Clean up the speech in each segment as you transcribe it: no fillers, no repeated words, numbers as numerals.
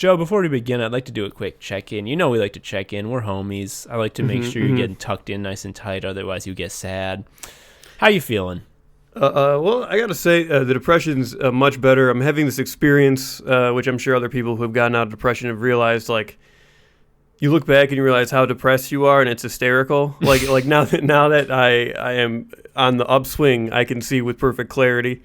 Joe, before we begin, I'd like to do a quick check-in. You know we like to check in. We're homies. I like to make sure you're getting tucked in nice and tight, otherwise you get sad. How you feeling? Well, I got to say, the depression's much better. I'm having this experience, which I'm sure other people who have gotten out of depression have realized, like, you look back and you realize how depressed you are, and it's hysterical. Like now that I am on the upswing, I can see with perfect clarity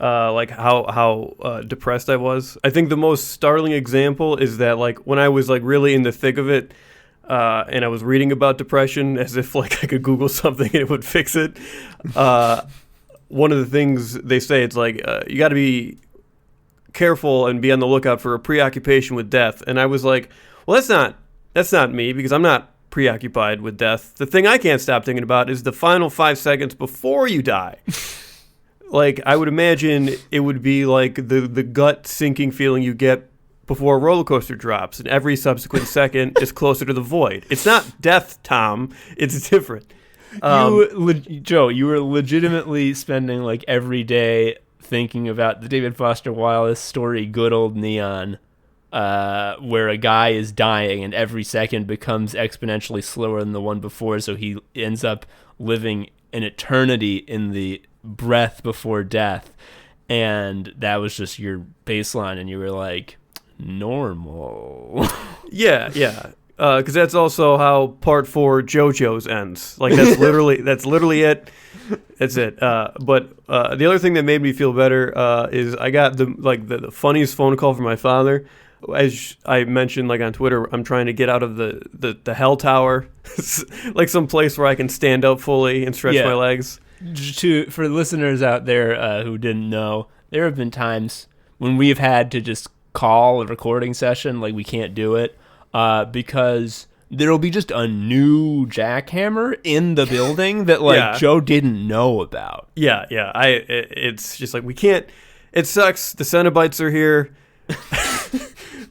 like how depressed I was. I think the most startling example is that, like, when I was like really in the thick of it, and I was reading about depression as if like I could Google something and it would fix it. One of the things they say, it's like you got to be careful and be on the lookout for a preoccupation with death. And I was like, well, that's not me, because I'm not preoccupied with death. The thing I can't stop thinking about is the final 5 seconds before you die. Like, I would imagine it would be like the gut sinking feeling you get before a roller coaster drops, and every subsequent second is closer to the void. It's not death, Tom. It's different. Joe, you were legitimately spending like every day thinking about the David Foster Wallace story, Good Old Neon, where a guy is dying and every second becomes exponentially slower than the one before, so he ends up living an eternity in the breath before death. And that was just your baseline, and you were like, normal. Yeah. Because that's also how Part 4 JoJo's ends. Like, that's literally it. That's it. But the other thing that made me feel better is I got the funniest phone call from my father. As I mentioned, like, on Twitter, I'm trying to get out of the hell tower, like some place where I can stand up fully and stretch my legs. For listeners out there who didn't know, there have been times when we've had to just call a recording session, like we can't do it, because there'll be just a new jackhammer in the building that Joe didn't know about. Yeah. It's just like, we can't. It sucks. The Cenobites are here.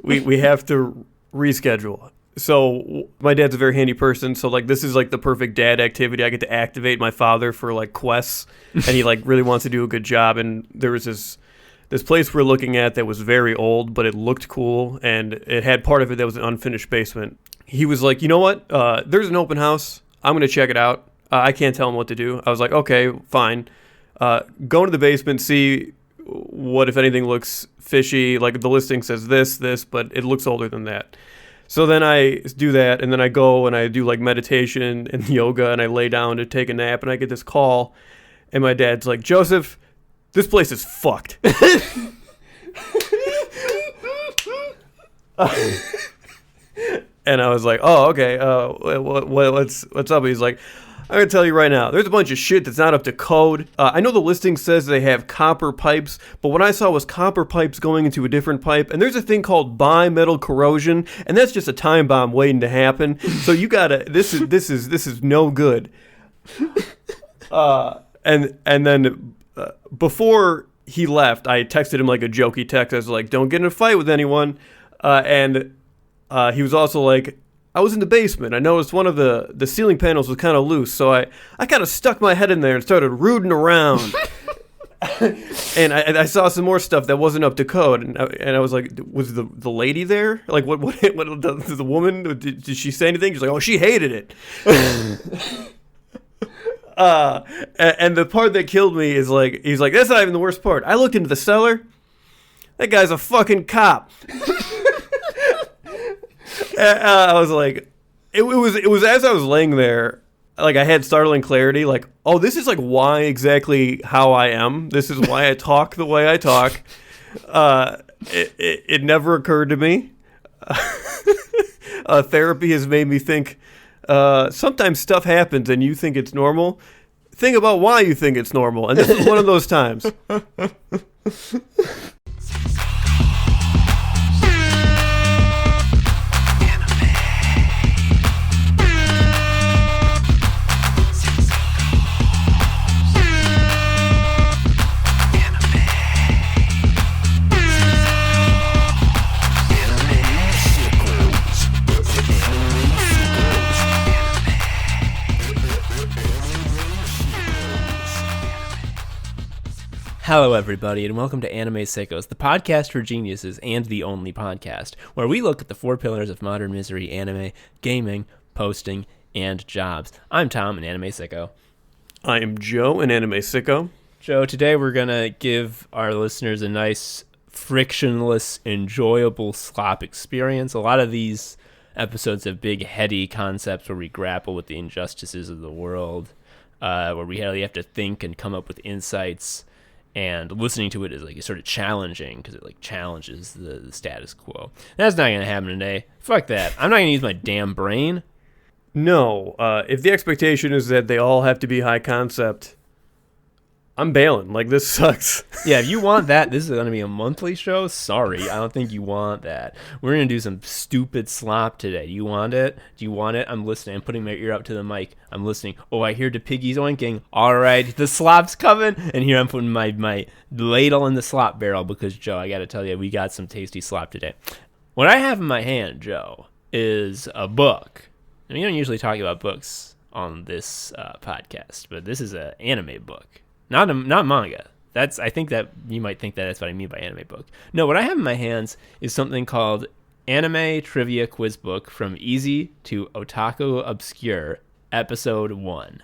we have to reschedule. So my dad's a very handy person, so like this is like the perfect dad activity. I get to activate my father for like quests, and he like really wants to do a good job. And there was this place we're looking at that was very old, but it looked cool, and it had part of it that was an unfinished basement. He was like, you know what? There's an open house. I'm gonna check it out. I can't tell him what to do. I was like, okay, fine. Go into the basement, see what, if anything, looks fishy. Like, the listing says this, but it looks older than that. So then I do that, and then I go and I do like meditation and yoga, and I lay down to take a nap, and I get this call, and my dad's like, Joseph, this place is fucked. And I was like, oh, okay, what's up? He's like, I'm going to tell you right now, there's a bunch of shit that's not up to code. I know the listing says they have copper pipes, but what I saw was copper pipes going into a different pipe, and there's a thing called bimetal corrosion, and that's just a time bomb waiting to happen. So you gotta, this is no good. And then before he left, I texted him like a jokey text. I was like, don't get in a fight with anyone. And he was also like, I was in the basement. I noticed one of the ceiling panels was kind of loose, so I kind of stuck my head in there and started rooting around. And I saw some more stuff that wasn't up to code, and I was like, was the lady there? Like, what the woman, did she say anything? She's like, oh, she hated it. And the part that killed me is like, he's like, that's not even the worst part. I looked into the cellar. That guy's a fucking cop. I was like, it was as I was laying there, like I had startling clarity, like, oh, this is like why exactly how I am. This is why I talk the way I talk. It never occurred to me. Therapy has made me think, sometimes stuff happens and you think it's normal. Think about why you think it's normal. And this is one of those times. Hello, everybody, and welcome to Anime Sickos, the podcast for geniuses and the only podcast, where we look at the four pillars of modern misery: anime, gaming, posting, and jobs. I'm Tom, an anime sicko. I am Joe, an anime sicko. Joe, today we're going to give our listeners a nice, frictionless, enjoyable Slop experience. A lot of these episodes have big, heady concepts where we grapple with the injustices of the world, where we really have to think and come up with insights. And listening to it is like sort of challenging because it like challenges the status quo. That's not gonna happen today. Fuck that. I'm not gonna use my damn brain. No, if the expectation is that they all have to be high concept, I'm bailing. Like, this sucks. Yeah, if you want that, this is gonna be a monthly show. Sorry, I don't think you want that. We're gonna do some stupid slop today. You want it? Do you want it? I'm listening. I'm putting my ear up to the mic. I'm listening. Oh, I hear the piggies oinking. All right, the slop's coming. And here I'm putting my ladle in the slop barrel because, Joe, I gotta tell you, we got some tasty slop today. What I have in my hand, Joe, is a book. And we don't usually talk about books on this podcast, but this is an anime book. Not manga. I think that you might think that that's what I mean by anime book. No, what I have in my hands is something called Anime Trivia Quiz Book From Easy to Otaku Obscure, Episode 1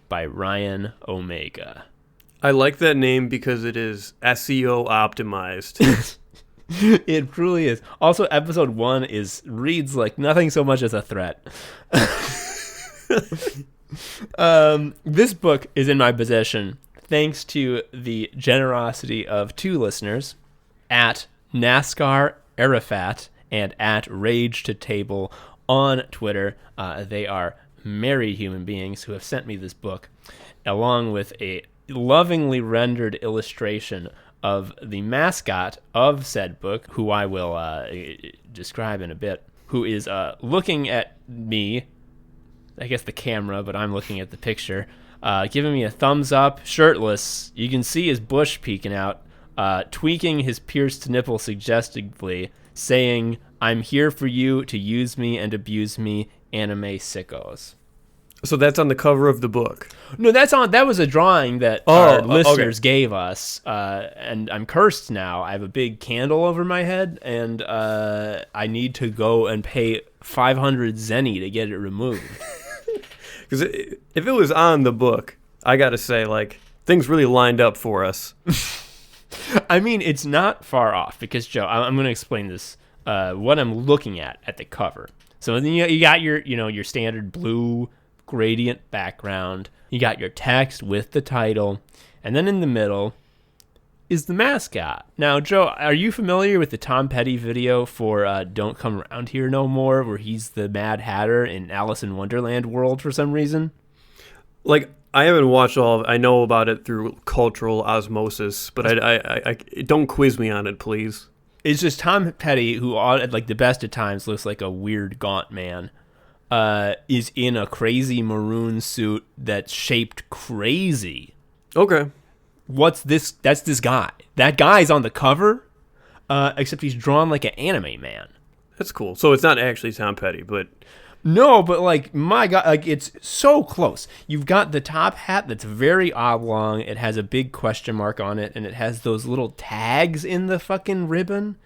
by Ryan Omega. I like that name because it is SEO optimized. It truly is. Also, Episode 1 reads like nothing so much as a threat. This book is in my possession thanks to the generosity of two listeners, at NASCAR Arafat and at Rage to Table on Twitter. They are married human beings who have sent me this book, along with a lovingly rendered illustration of the mascot of said book, who I will describe in a bit, who is looking at me, I guess the camera, but I'm looking at the picture, giving me a thumbs up, shirtless. You can see his bush peeking out, tweaking his pierced nipple suggestively, saying, "I'm here for you to use me and abuse me, anime sickos." So that's on the cover of the book. No, that was a drawing that our listeners gave us, and I'm cursed now. I have a big candle over my head, and I need to go and pay 500 zenny to get it removed. Because if it was on the book, I got to say, like, things really lined up for us. I mean, it's not far off because, Joe, I'm going to explain this, what I'm looking at the cover. So you got your standard blue gradient background. You got your text with the title. And then in the middle is the mascot. Now, Joe, are you familiar with the Tom Petty video for Don't Come Around Here No More, where he's the Mad Hatter in Alice in Wonderland world for some reason? Like, I haven't watched all of it. I know about it through cultural osmosis, but I don't quiz me on it, please. It's just Tom Petty, who at like the best of times looks like a weird gaunt man, is in a crazy maroon suit that's shaped crazy. Okay. What's this? That's this guy. That guy's on the cover, except he's drawn like an anime man. That's cool. So it's not actually Tom Petty, but... No, but like, my God, like, it's so close. You've got the top hat that's very oblong. It has a big question mark on it, and it has those little tags in the fucking ribbon.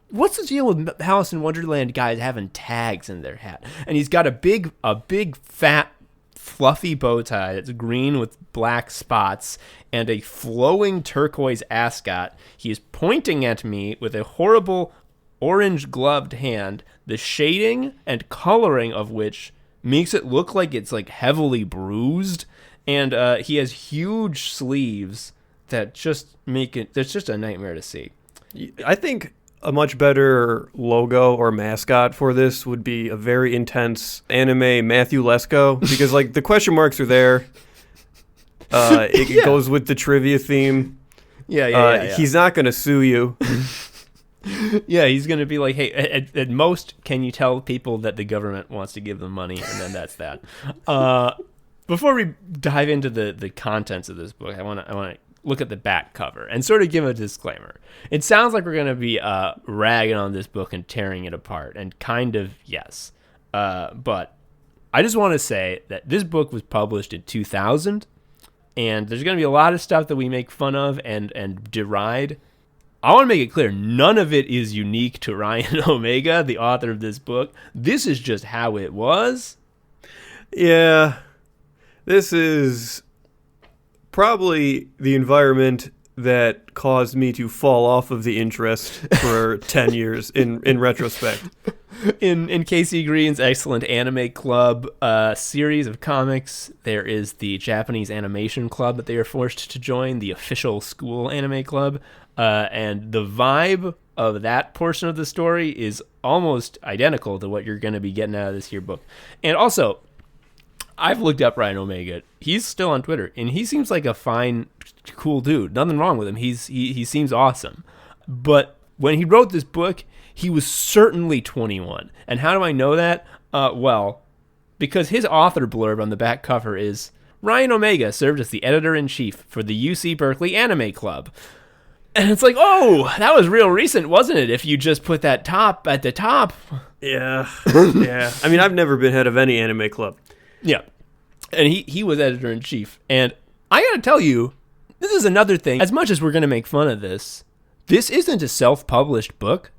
What's the deal with Alice in Wonderland guys having tags in their hat? And he's got a big, fat, fluffy bow tie that's green with black spots and a flowing turquoise ascot. He is pointing at me with a horrible orange gloved hand, the shading and coloring of which makes it look like it's like heavily bruised. And he has huge sleeves that just make it, that's just a nightmare to see. I think a much better logo or mascot for this would be a very intense anime Matthew Lesko, because like the question marks are there. It goes with the trivia theme. Yeah. He's not going to sue you. Yeah, he's going to be like, hey, at most, can you tell people that the government wants to give them money? And then that's that. Before we dive into the contents of this book, I want to look at the back cover and sort of give a disclaimer. It sounds like we're going to be ragging on this book and tearing it apart, and kind of, yes. But I just want to say that this book was published in 2000, and there's going to be a lot of stuff that we make fun of and deride. I want to make it clear, none of it is unique to Ryan Omega, the author of this book. This is just how it was. Yeah, this is probably the environment that caused me to fall off of the interest for 10 years in retrospect. In Casey Green's excellent anime club series of comics, there is the Japanese animation club that they are forced to join, the official school anime club. And the vibe of that portion of the story is almost identical to what you're going to be getting out of this here book. And also, I've looked up Ryan Omega. He's still on Twitter, and he seems like a fine, cool dude. Nothing wrong with him. He seems awesome. But when he wrote this book, he was certainly 21. And how do I know that? Well, because his author blurb on the back cover is, Ryan Omega served as the editor-in-chief for the UC Berkeley Anime Club. And it's like, oh, that was real recent, wasn't it? If you just put that top at the top. Yeah. Yeah. I mean, I've never been head of any anime club. Yeah. And he was editor-in-chief. And I got to tell you, this is another thing. As much as we're going to make fun of this isn't a self-published book.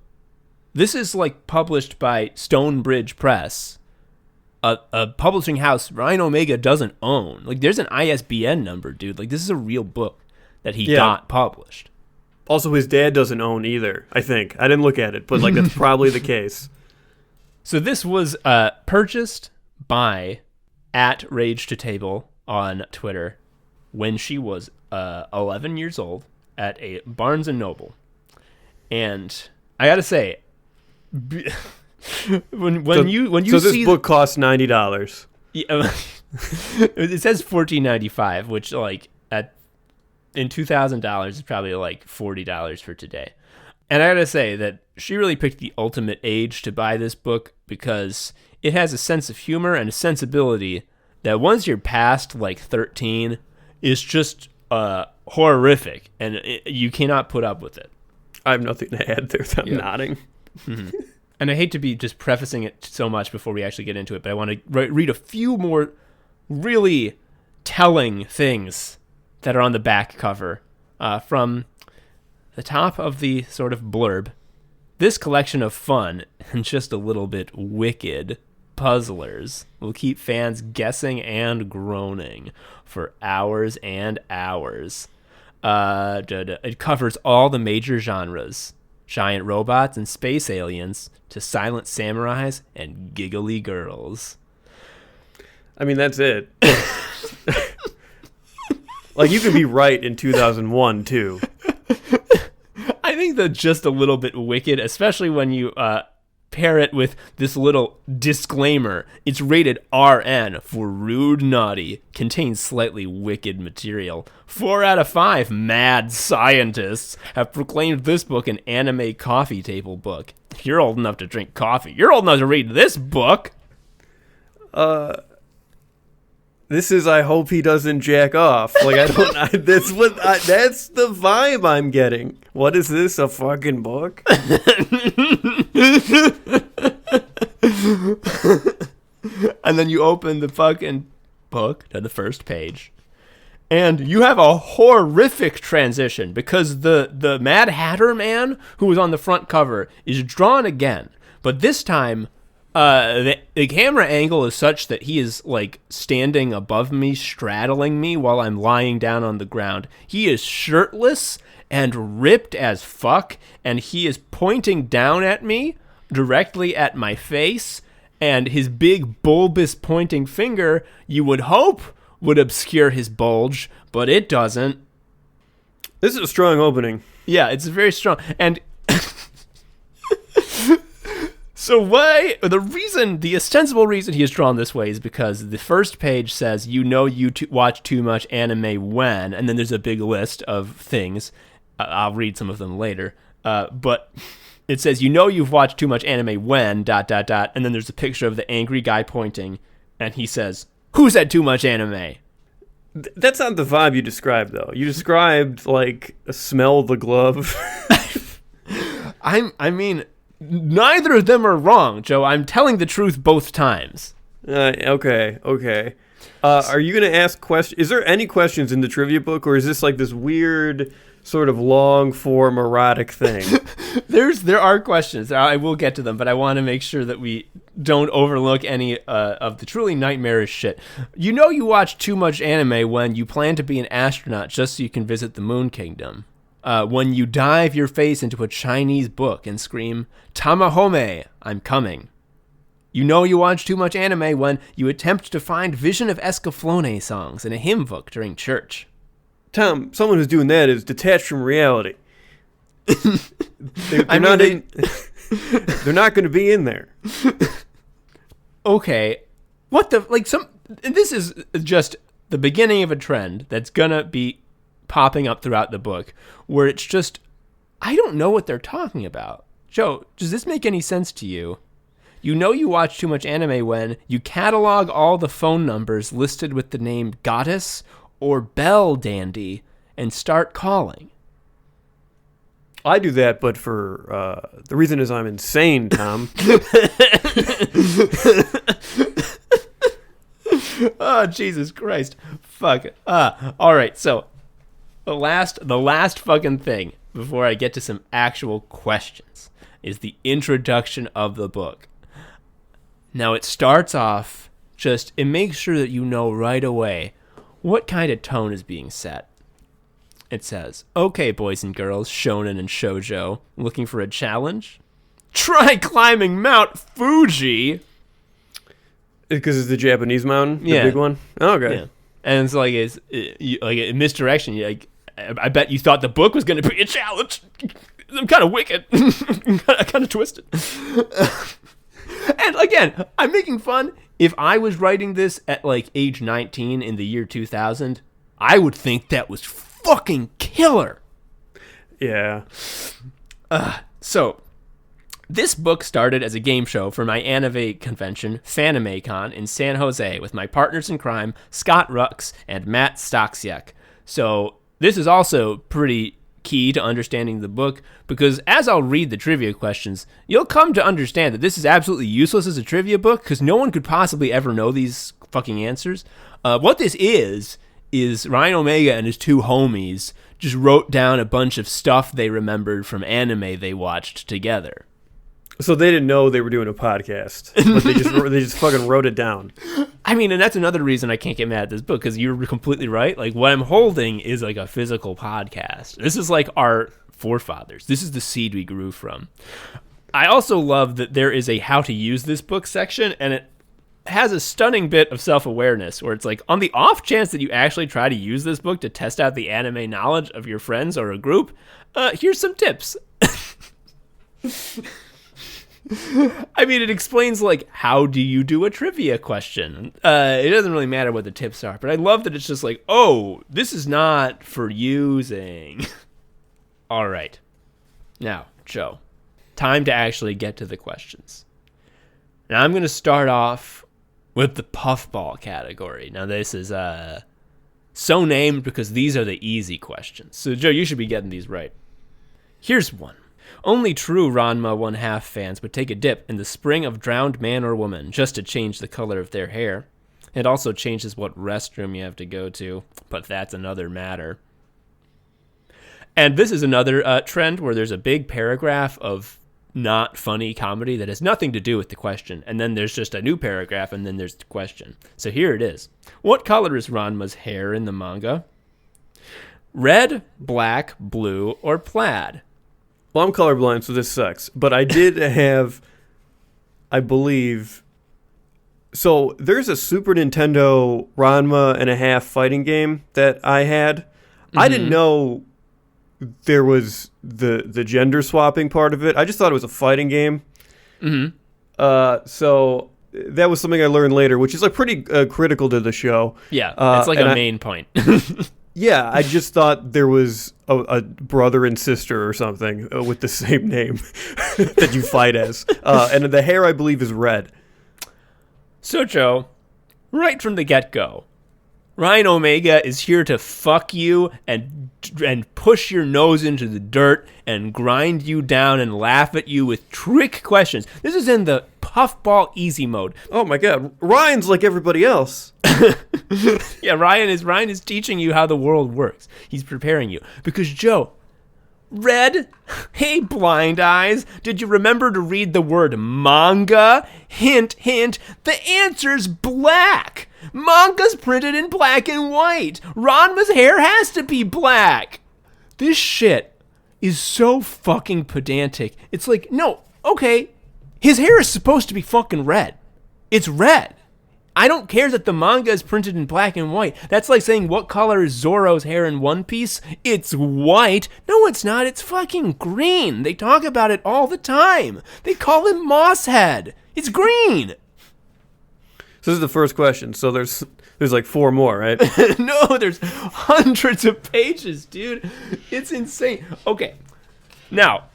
This is like published by Stonebridge Press, a publishing house Ryan Omega doesn't own. Like, there's an ISBN number, dude. Like, this is a real book that he got published. Also, his dad doesn't own either, I think. I didn't look at it, but like that's probably the case. So this was purchased by @Rage2Table on Twitter when she was 11 years old at a Barnes & Noble. And I got to say, when you this see book costs $90. Yeah, it says $14.95, which like in $2,000 is probably like $40 for today. And I gotta say that she really picked the ultimate age to buy this book because it has a sense of humor and a sensibility that once you're past like 13 is just horrific, and you cannot put up with it. I have nothing to add there. I'm nodding. Mm-hmm. And I hate to be just prefacing it so much before we actually get into it, but I want to read a few more really telling things that are on the back cover from the top of the sort of blurb. This collection of fun and just a little bit wicked puzzlers will keep fans guessing and groaning for hours and hours. It covers all the major genres, giant robots and space aliens to silent samurais and giggly girls. I mean, that's it. Like, you could be right in 2001, too. I think that just a little bit wicked, especially when you pair it with this little disclaimer. It's rated RN for rude, naughty, contains slightly wicked material. 4 out of 5 mad scientists have proclaimed this book an anime coffee table book. If you're old enough to drink coffee, you're old enough to read this book. This is, I hope he doesn't jack off. Like, that's the vibe I'm getting. What is this, a fucking book? And then you open the fucking book to the first page, and you have a horrific transition because the Mad Hatter man who was on the front cover is drawn again, but this time the camera angle is such that he is like standing above me, straddling me while I'm lying down on the ground. He is shirtless and ripped as fuck, and he is pointing down at me, directly at my face, and his big bulbous pointing finger, you would hope, would obscure his bulge, but it doesn't. This is a strong opening. Yeah, it's very strong. And so the ostensible reason he is drawn this way is because the first page says, you watch too much anime when, and then there's a big list of things. I'll read some of them later. But it says, you've watched too much anime when, ... and then there's a picture of the angry guy pointing, and he says, who said too much anime? That's not the vibe you described, though. You described, like, smell the glove. I mean, neither of them are wrong, Joe. I'm telling the truth both times. Okay. Are you going to ask questions? Is there any questions in the trivia book, or is this like this weird sort of long form erotic thing? There are questions. I will get to them, but I want to make sure that we don't overlook any of the truly nightmarish shit. You know you watch too much anime when you plan to be an astronaut just so you can visit the Moon Kingdom. When you dive your face into a Chinese book and scream, "Tamahome, I'm coming." You know you watch too much anime when you attempt to find Vision of Escaflowne songs in a hymn book during church. Tom, someone who's doing that is detached from reality. They're not going to be in there. Okay, what the this is just the beginning of a trend that's gonna be popping up throughout the book, where it's just I don't know what they're talking about. Joe, does this make any sense to you? You know you watch too much anime when you catalog all the phone numbers listed with the name Goddess or Bell Dandy and start calling. I do that, but for the reason is I'm insane, Tom. Oh, Jesus Christ. Fuck. All right, so the last fucking thing before I get to some actual questions is the introduction of the book. Now, it starts off it makes sure that you know right away what kind of tone is being set. It says, "Okay, boys and girls, shonen and shoujo, looking for a challenge? Try climbing Mount Fuji." Because it's the Japanese mountain, the big one? Oh, okay. Yeah. And it's like, a misdirection. I bet you thought the book was going to be a challenge. I'm kind of wicked. kind of twisted. And again, I'm making fun. If I was writing this at age 19 in the year 2000, I would think that was fucking killer. Yeah. So, this book started as a game show for my anime convention, FanimeCon, in San Jose with my partners in crime, Scott Rux and Matt Stoksiak. So, this is also pretty key to understanding the book, because as I'll read the trivia questions, you'll come to understand that this is absolutely useless as a trivia book, because no one could possibly ever know these fucking answers. What this is Ryan Omega and his two homies just wrote down a bunch of stuff they remembered from anime they watched together. So they didn't know they were doing a podcast, but they just fucking wrote it down. I mean, and that's another reason I can't get mad at this book, because you're completely right. What I'm holding is a physical podcast. This is our forefathers. This is the seed we grew from. I also love that there is a how to use this book section, and it has a stunning bit of self-awareness where it's on the off chance that you actually try to use this book to test out the anime knowledge of your friends or a group, here's some tips. I mean, it explains how do you do a trivia question. It doesn't really matter what the tips are, but I love that it's just oh, this is not for using. All right. Now, Joe, time to actually get to the questions. Now, I'm going to start off with the puffball category. Now, this is so named because these are the easy questions. So, Joe, you should be getting these right. Here's one. Only true Ranma 1/2 fans would take a dip in the spring of drowned man or woman just to change the color of their hair. It also changes what restroom you have to go to, but that's another matter. And this is another trend where there's a big paragraph of not funny comedy that has nothing to do with the question, and then there's just a new paragraph, and then there's the question. So here it is. What color is Ranma's hair in the manga? Red, black, blue, or plaid? Well, I'm colorblind, so this sucks. But I did have, I believe, so there's a Super Nintendo Ranma and a half fighting game that I had. Mm-hmm. I didn't know there was the gender swapping part of it. I just thought it was a fighting game. Mm-hmm. So that was something I learned later, which is pretty critical to the show. Yeah, it's a main point. Yeah, I just thought there was a brother and sister or something with the same name that you fight as. And the hair, I believe, is red. So, Joe, right from the get-go, Ryan Omega is here to fuck you and push your nose into the dirt and grind you down and laugh at you with trick questions. This is in the puffball easy mode. Oh my god, Ryan's like everybody else. Yeah, Ryan is teaching you how the world works. He's preparing you. Because, Joe, Red, hey, blind eyes, did you remember to read the word manga? Hint, hint, the answer's black. Manga's printed in black and white. Ranma's hair has to be black. This shit is so fucking pedantic. It's like, no, okay, his hair is supposed to be fucking red. It's red. I don't care that the manga is printed in black and white. That's like saying, what color is Zoro's hair in One Piece? It's white. No, it's not. It's fucking green. They talk about it all the time. They call him Mosshead. It's green. So this is the first question. So there's like 4 more, right? No, there's hundreds of pages, dude. It's insane. Okay. Now,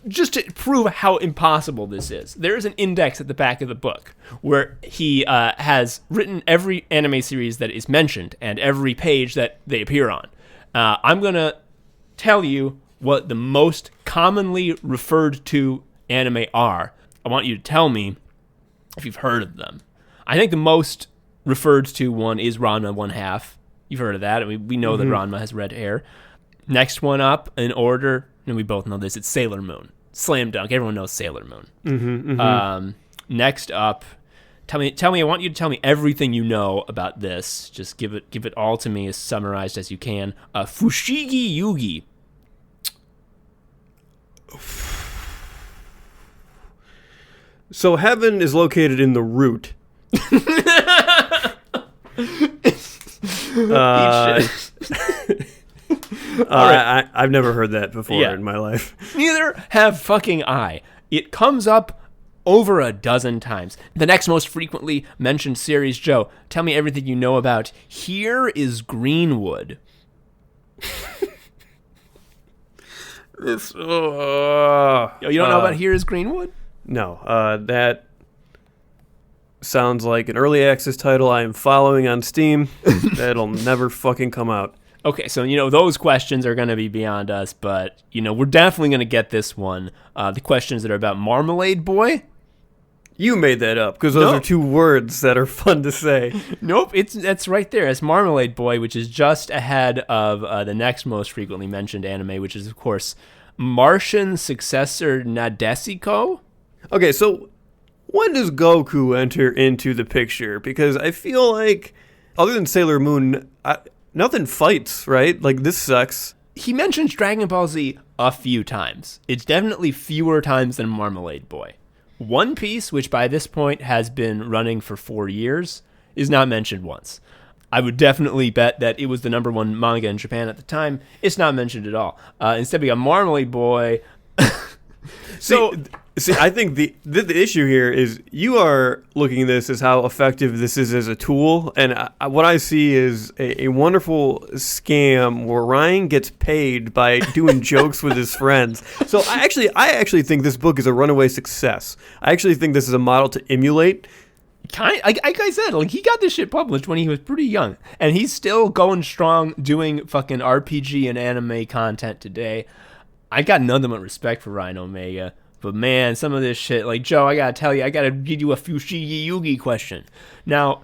just to prove how impossible this is, there is an index at the back of the book where he has written every anime series that is mentioned and every page that they appear on. I'm going to tell you what the most commonly referred to anime are. I want you to tell me if you've heard of them. I think the most referred to one is Ranma 1/2. You've heard of that. We know that Ranma has red hair. Next one up in order, and we both know this, it's Sailor Moon. Slam dunk. Everyone knows Sailor Moon. Next up, tell me. I want you to tell me everything you know about this. Just give it all to me as summarized as you can. Fushigi Yugi. So heaven is located in the root. I've never heard that before in my life. Neither have fucking I. It comes up over a dozen times. The next most frequently mentioned series, Joe, tell me everything you know about Here is Greenwood. You don't know about Here is Greenwood? No. That sounds like an early access title I am following on Steam. That'll never fucking come out. Okay, so, those questions are going to be beyond us, but, we're definitely going to get this one. The questions that are about Marmalade Boy. You made that up, because those are 2 words that are fun to say. Nope, that's right there. It's Marmalade Boy, which is just ahead of the next most frequently mentioned anime, which is, of course, Martian successor Nadesico. Okay, so when does Goku enter into the picture? Because I feel like, other than Sailor Moon, nothing fights, right? Like, this sucks. He mentions Dragon Ball Z a few times. It's definitely fewer times than Marmalade Boy. One Piece, which by this point has been running for 4 years, is not mentioned once. I would definitely bet that it was the number 1 manga in Japan at the time. It's not mentioned at all. Instead, we got Marmalade Boy. See, I think the issue here is you are looking at this as how effective this is as a tool, and what I see is a wonderful scam where Ryan gets paid by doing jokes with his friends. So I actually think this book is a runaway success. I actually think this is a model to emulate. Like I said, he got this shit published when he was pretty young, and he's still going strong doing fucking RPG and anime content today. I got nothing but respect for Ryan Omega. But man, some of this shit, like, Joe, I gotta tell you, I gotta give you a Fushigi Yugi question. Now,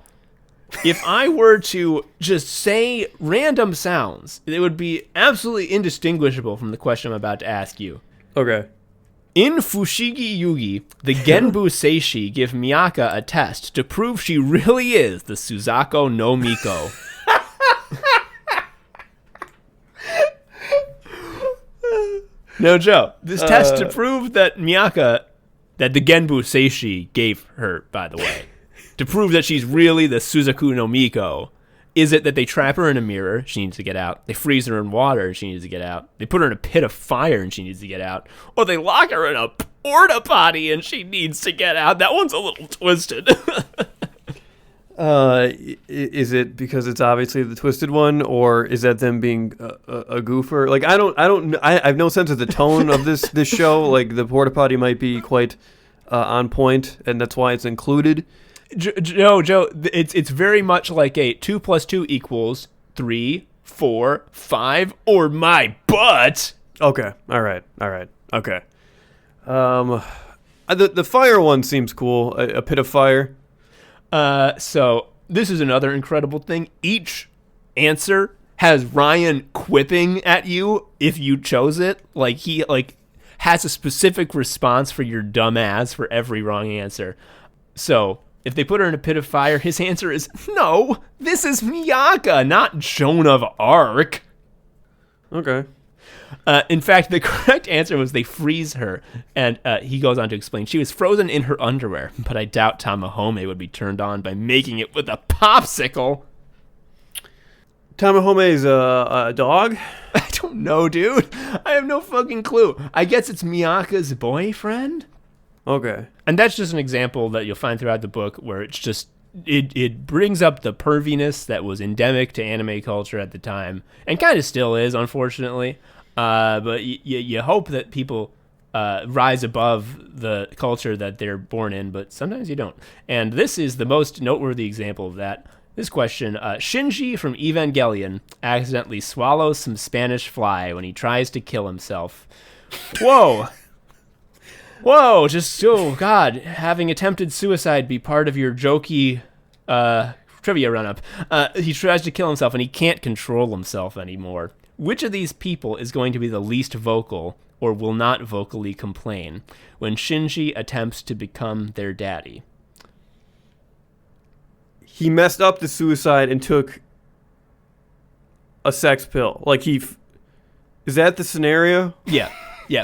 if I were to just say random sounds, it would be absolutely indistinguishable from the question I'm about to ask you. Okay. In Fushigi Yugi, the Genbu Seishi give Miyaka a test to prove she really is the Suzaku no Miko. No, Joe, this test to prove that Miyaka, that the Genbu Seishi gave her, by the way, to prove that she's really the Suzaku no Miko, is it that they trap her in a mirror, she needs to get out, they freeze her in water, she needs to get out, they put her in a pit of fire and she needs to get out, or they lock her in a porta potty and she needs to get out? That one's a little twisted. Is it because it's obviously the twisted one, or is that them being a goofer? Like, I have no sense of the tone of this show. Like, the porta potty might be quite on point, and that's why it's included. Joe, it's very much like a 2 + 2 = 3, 4, 5, or my butt. Okay, all right, okay. The fire one seems cool. A pit of fire. So this is another incredible thing. Each answer has Ryan quipping at you if you chose it. Like he has a specific response for your dumb ass for every wrong answer. So if they put her in a pit of fire, his answer is, no, this is Miyaka, not Joan of Arc. Okay. In fact, the correct answer was they freeze her, and he goes on to explain, she was frozen in her underwear, but I doubt Tamahome would be turned on by making it with a popsicle. Tamahome's a dog? I don't know, dude. I have no fucking clue. I guess it's Miyaka's boyfriend? Okay. And that's just an example that you'll find throughout the book where it's just, it brings up the perviness that was endemic to anime culture at the time, and kind of still is, unfortunately. But you hope that people rise above the culture that they're born in, but sometimes you don't. And this is the most noteworthy example of that. This question, Shinji from Evangelion accidentally swallows some Spanish fly when he tries to kill himself. Whoa. Whoa, oh God, having attempted suicide be part of your jokey trivia run-up. He tries to kill himself and he can't control himself anymore. Which of these people is going to be the least vocal or will not vocally complain when Shinji attempts to become their daddy? He messed up the suicide and took a sex pill. Like is that the scenario? Yeah.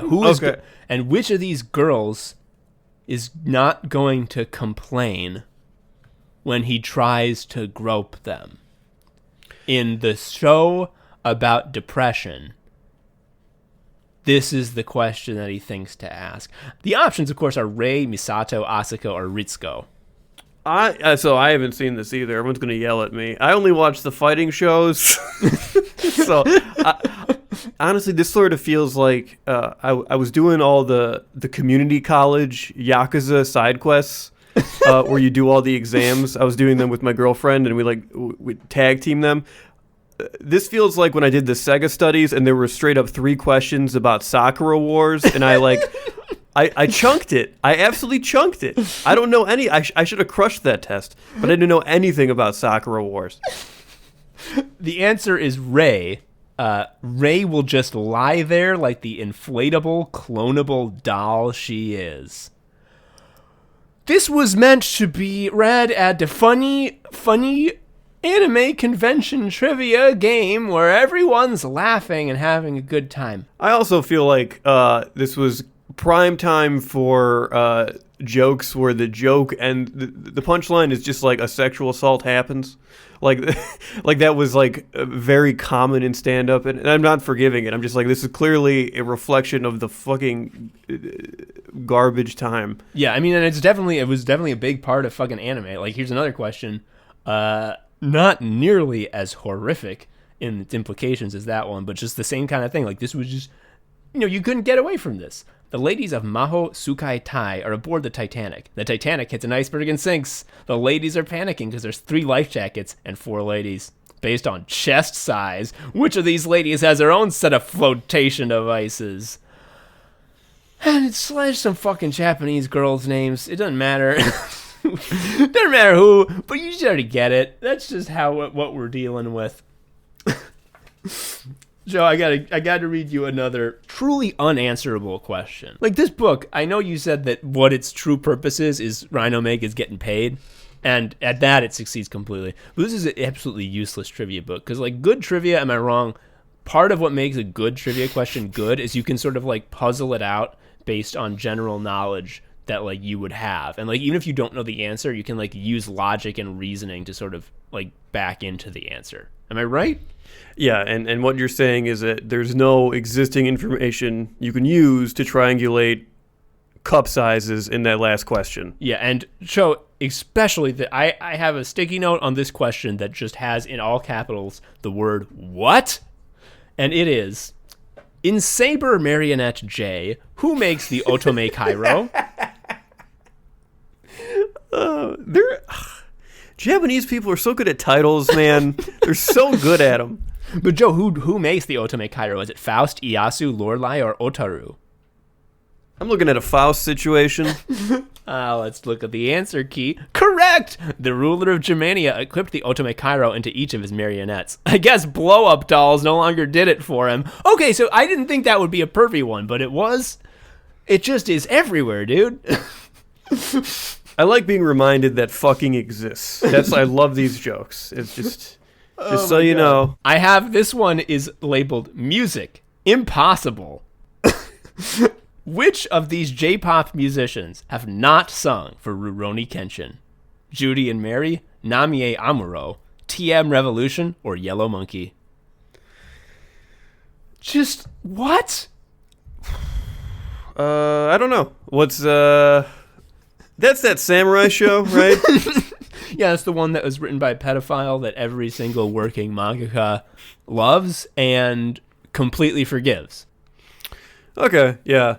Who is okay. And which of these girls is not going to complain when he tries to grope them? In the show about depression, this is the question that he thinks to ask. The options, of course, are Rei, Misato, Asako, or Ritsuko. So I haven't seen this either. Everyone's going to yell at me. I only watch the fighting shows. So honestly, this sort of feels like I was doing all the community college Yakuza side quests where you do all the exams. I was doing them with my girlfriend, and we tag team them. This feels like when I did the Sega studies, and there were straight up 3 questions about Sakura Wars, and I chunked it. I absolutely chunked it. I don't know any. I should have crushed that test, but I didn't know anything about Sakura Wars. The answer is Rei. Rei will just lie there like the inflatable, clonable doll she is. This was meant to be read at the funny anime convention trivia game where everyone's laughing and having a good time. I also feel like this was prime time for jokes where the joke and the punchline is just like a sexual assault happens. Like that was like very common in stand-up, and I'm not forgiving it. I'm just like, this is clearly a reflection of the fucking garbage time. Yeah, I mean, and it was definitely a big part of fucking anime. Like, here's another question. Not nearly as horrific in its implications as that one, but just the same kind of thing. Like, this was just, you couldn't get away from this. The ladies of Maho Tsukai Tai are aboard the Titanic. The Titanic hits an iceberg and sinks. The ladies are panicking because there's 3 life jackets and 4 ladies. Based on chest size, which of these ladies has her own set of flotation devices? And it's some fucking Japanese girls' names. It doesn't matter. Doesn't matter who, but you should already get it. That's just what we're dealing with. Joe, I gotta read you another truly unanswerable question. Like, this book, I know you said that what its true purpose is Rhino Meg is getting paid, and at that it succeeds completely. But this is an absolutely useless trivia book, because, like, good trivia, am I wrong? Part of what makes a good trivia question good is you can sort of, like, puzzle it out based on general knowledge that, like, you would have. And, like, even if you don't know the answer, you can, like, use logic and reasoning to sort of, like, back into the answer. Am I right? Yeah, and what you're saying is that there's no existing information you can use to triangulate cup sizes in that last question. Yeah, and so especially that I have a sticky note on this question that just has in all capitals the word "what?" And it is, in Saber Marionette J, who makes the Otome Cairo? Japanese people are so good at titles, man. They're so good at them. But Joe, who makes the Otome Cairo? Is it Faust, Iyasu, Lorelei, or Otaru? I'm looking at a Faust situation. Let's look at the answer key. Correct! The ruler of Germania equipped the Otome Cairo into each of his marionettes. I guess blow-up dolls no longer did it for him. Okay, so I didn't think that would be a pervy one, but it was. It just is everywhere, dude. I like being reminded that fucking exists. I love these jokes. It's just so you know. I have, this one is labeled music. Impossible. Which of these J-pop musicians have not sung for Rurouni Kenshin? Judy and Mary, Namie Amuro, TM Revolution, or Yellow Monkey? Just what? I don't know. What's that's that samurai show, right? Yeah, it's the one that was written by a pedophile that every single working mangaka loves and completely forgives. Okay, yeah.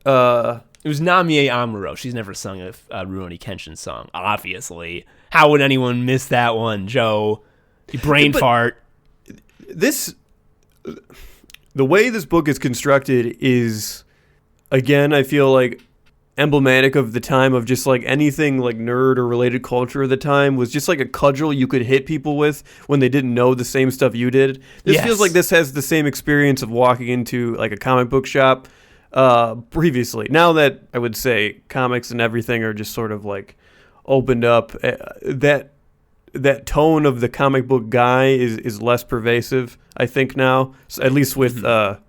It was Namie Amuro. She's never sung a Rurouni Kenshin song, obviously. How would anyone miss that one, Joe? Brain fart. The way this book is constructed is, again, I feel like emblematic of the time of just like anything like nerd or related culture of the time was just like a cudgel you could hit people with when they didn't know the same stuff you did. This feels like this has the same experience of walking into like a comic book shop previously. Now that I would say comics and everything are just sort of like opened up, that tone of the comic book guy is less pervasive, I think now. So at least with at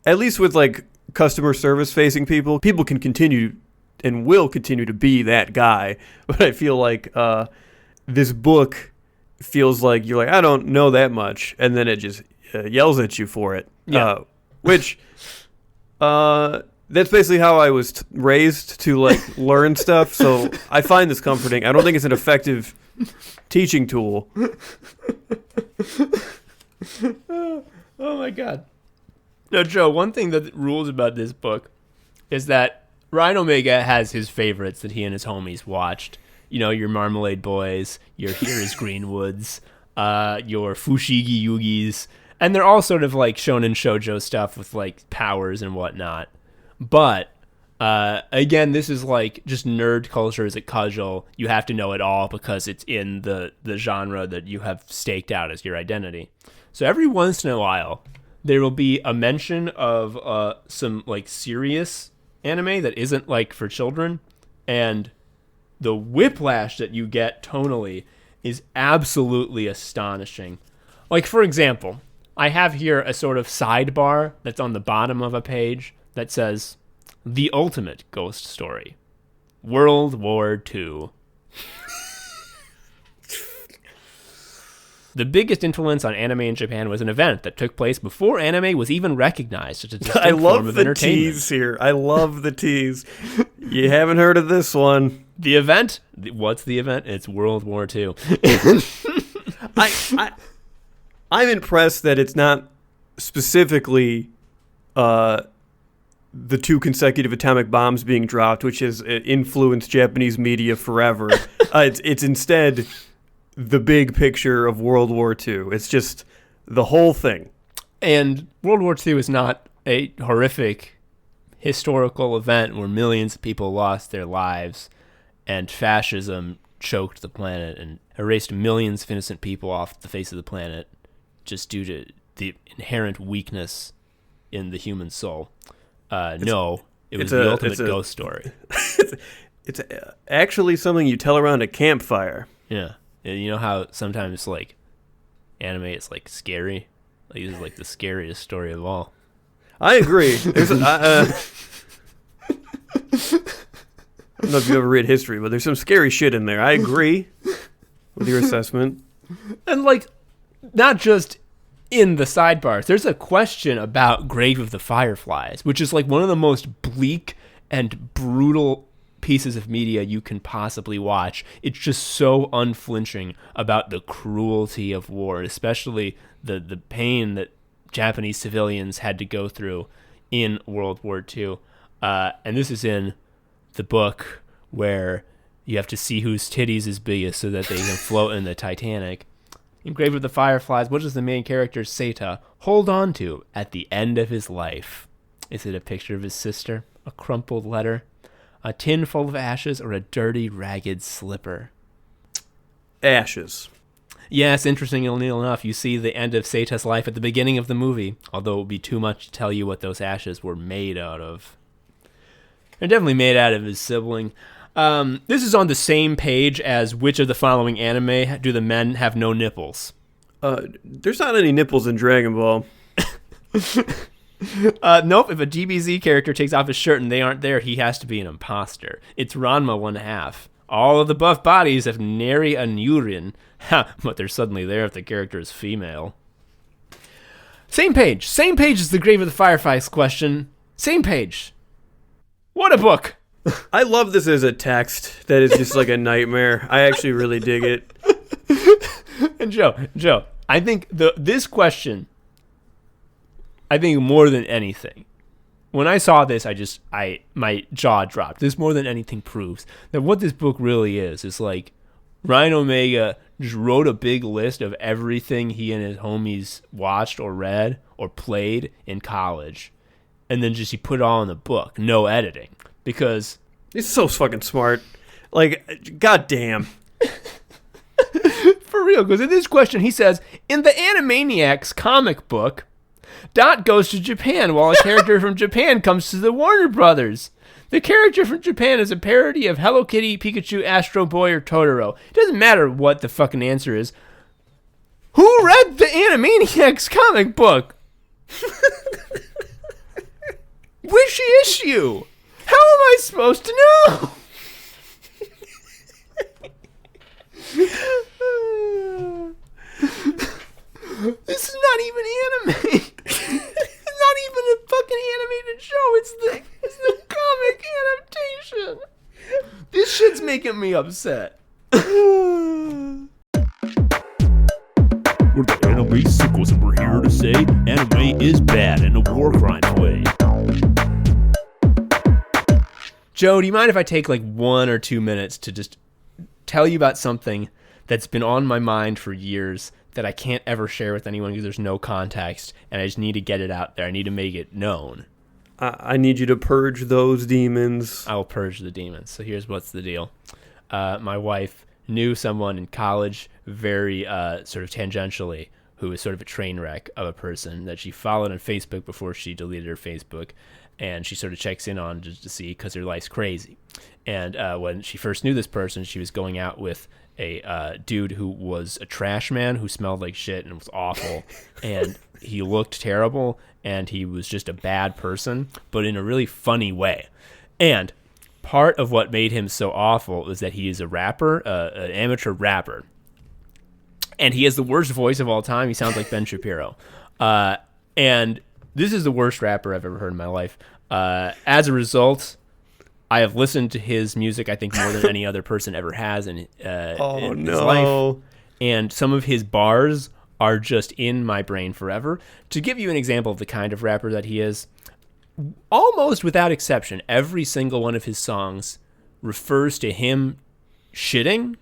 least with like customer service facing people can continue and will continue to be that guy. But I feel like this book feels like you're like, I don't know that much, and then it just yells at you for it. Yeah. Which that's basically how I was raised to like learn stuff. So I find this comforting. I don't think it's an effective teaching tool. Oh my God. No, Joe, one thing that rules about this book is that Ryan Omega has his favorites that he and his homies watched. You know, your Marmalade Boys, your Here Is Greenwoods, your Fushigi Yugis, and they're all sort of like shonen shoujo stuff with like powers and whatnot. But again, this is like just nerd culture as a cudgel. You have to know it all because it's in the genre that you have staked out as your identity. So every once in a while, there will be a mention of some like serious anime that isn't like for children, and the whiplash that you get tonally is absolutely astonishing. Like, for example, I have here a sort of sidebar that's on the bottom of a page that says, "The Ultimate Ghost Story, World War II." The biggest influence on anime in Japan was an event that took place before anime was even recognized as a distinct form of entertainment. I love the tease here. I love the tease. You haven't heard of this one. The event? What's the event? It's World War II. I'm impressed that it's not specifically the 2 consecutive atomic bombs being dropped, which has influenced Japanese media forever. It's instead the big picture of World War II. It's just the whole thing. And World War II is not a horrific historical event where millions of people lost their lives and fascism choked the planet and erased millions of innocent people off the face of the planet just due to the inherent weakness in the human soul. No, it was the ultimate ghost story. It's actually something you tell around a campfire. Yeah. You know how sometimes, like, anime is, like, scary? Like, this is, like, the scariest story of all. I agree. I don't know if you ever read history, but there's some scary shit in there. I agree with your assessment. And, like, not just in the sidebars. There's a question about Grave of the Fireflies, which is, like, one of the most bleak and brutal pieces of media you can possibly watch. It's just so unflinching about the cruelty of war, especially the pain that Japanese civilians had to go through in World War II. And this is in the book where you have to see whose titties is biggest so that they can float in the Titanic. In Grave of the Fireflies, what does the main character Seta hold on to at the end of his life? Is it a picture of his sister, a crumpled letter, a tin full of ashes, or a dirty, ragged slipper? Ashes. Yes, interestingly enough, you see the end of Seita's life at the beginning of the movie, although it would be too much to tell you what those ashes were made out of. They're definitely made out of his sibling. This is on the same page as which of the following anime do the men have no nipples? There's not any nipples in Dragon Ball. Nope, if a DBZ character takes off his shirt and they aren't there, he has to be an imposter. It's Ranma 1/2. All of the buff bodies have nary an urine, but they're suddenly there if the character is female. Same page as the Grave of the Fireflies question. Same page. What a book! I love this as a text that is just like a nightmare. I actually really dig it. And Joe, I think this question, I think more than anything, when I saw this, my jaw dropped. This more than anything proves that what this book really is like Ryan Omega just wrote a big list of everything he and his homies watched or read or played in college, and then he put it all in the book, no editing, because he's so fucking smart. Like, goddamn. For real, because in this question he says, in the Animaniacs comic book, Dot goes to Japan while a character from Japan comes to the Warner Brothers. The character from Japan is a parody of Hello Kitty, Pikachu, Astro Boy, or Totoro. It doesn't matter what the fucking answer is. Who read the Animaniacs comic book? Which issue? How am I supposed to know? This is not even anime. It's not even a fucking animated show. It's the comic adaptation. This shit's making me upset. We're the anime sickos, and we're here to say anime is bad in a war crimes way. Joe, do you mind if I take like 1 or 2 minutes to just tell you about something that's been on my mind for years that I can't ever share with anyone because there's no context, and I just need to get it out there. I need to make it known. I need you to purge those demons. I will purge the demons. So here's what's the deal. My wife knew someone in college very sort of tangentially who was sort of a train wreck of a person that she followed on Facebook before she deleted her Facebook, and she sort of checks in on just to see because her life's crazy. And when she first knew this person, she was going out with a dude who was a trash man who smelled like shit and was awful, and he looked terrible, and he was just a bad person, but in a really funny way. And part of what made him so awful was that he is a rapper, an amateur rapper, and he has the worst voice of all time. He sounds like Ben Shapiro, and this is the worst rapper I've ever heard in my life. As a result, I have listened to his music, I think, more than any other person ever has in his life. And some of his bars are just in my brain forever. To give you an example of the kind of rapper that he is, almost without exception, every single one of his songs refers to him shitting.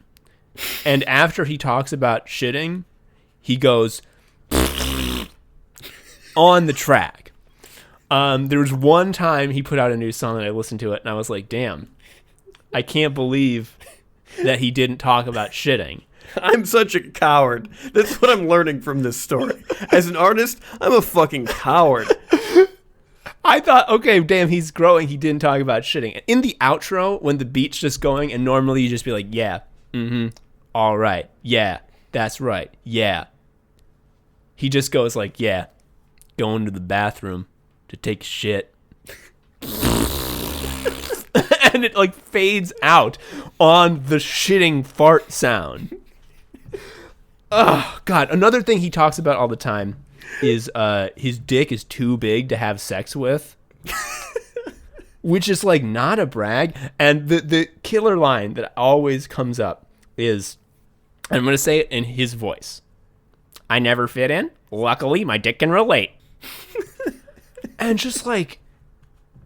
And after he talks about shitting, he goes on the track. There was one time he put out a new song and I listened to it and I was like, damn, I can't believe that he didn't talk about shitting. I'm such a coward. That's what I'm learning from this story. As an artist, I'm a fucking coward. I thought, okay, damn, he's growing. He didn't talk about shitting. In the outro, when the beat's just going, and normally you just be like, yeah, all right, yeah, that's right, yeah. He just goes like, yeah, going to the bathroom to take a shit. And it like fades out on the shitting fart sound. Oh, God. Another thing he talks about all the time is his dick is too big to have sex with. Which is like not a brag. And the killer line that always comes up is, and I'm going to say it in his voice. I never fit in. Luckily, my dick can relate. And just like,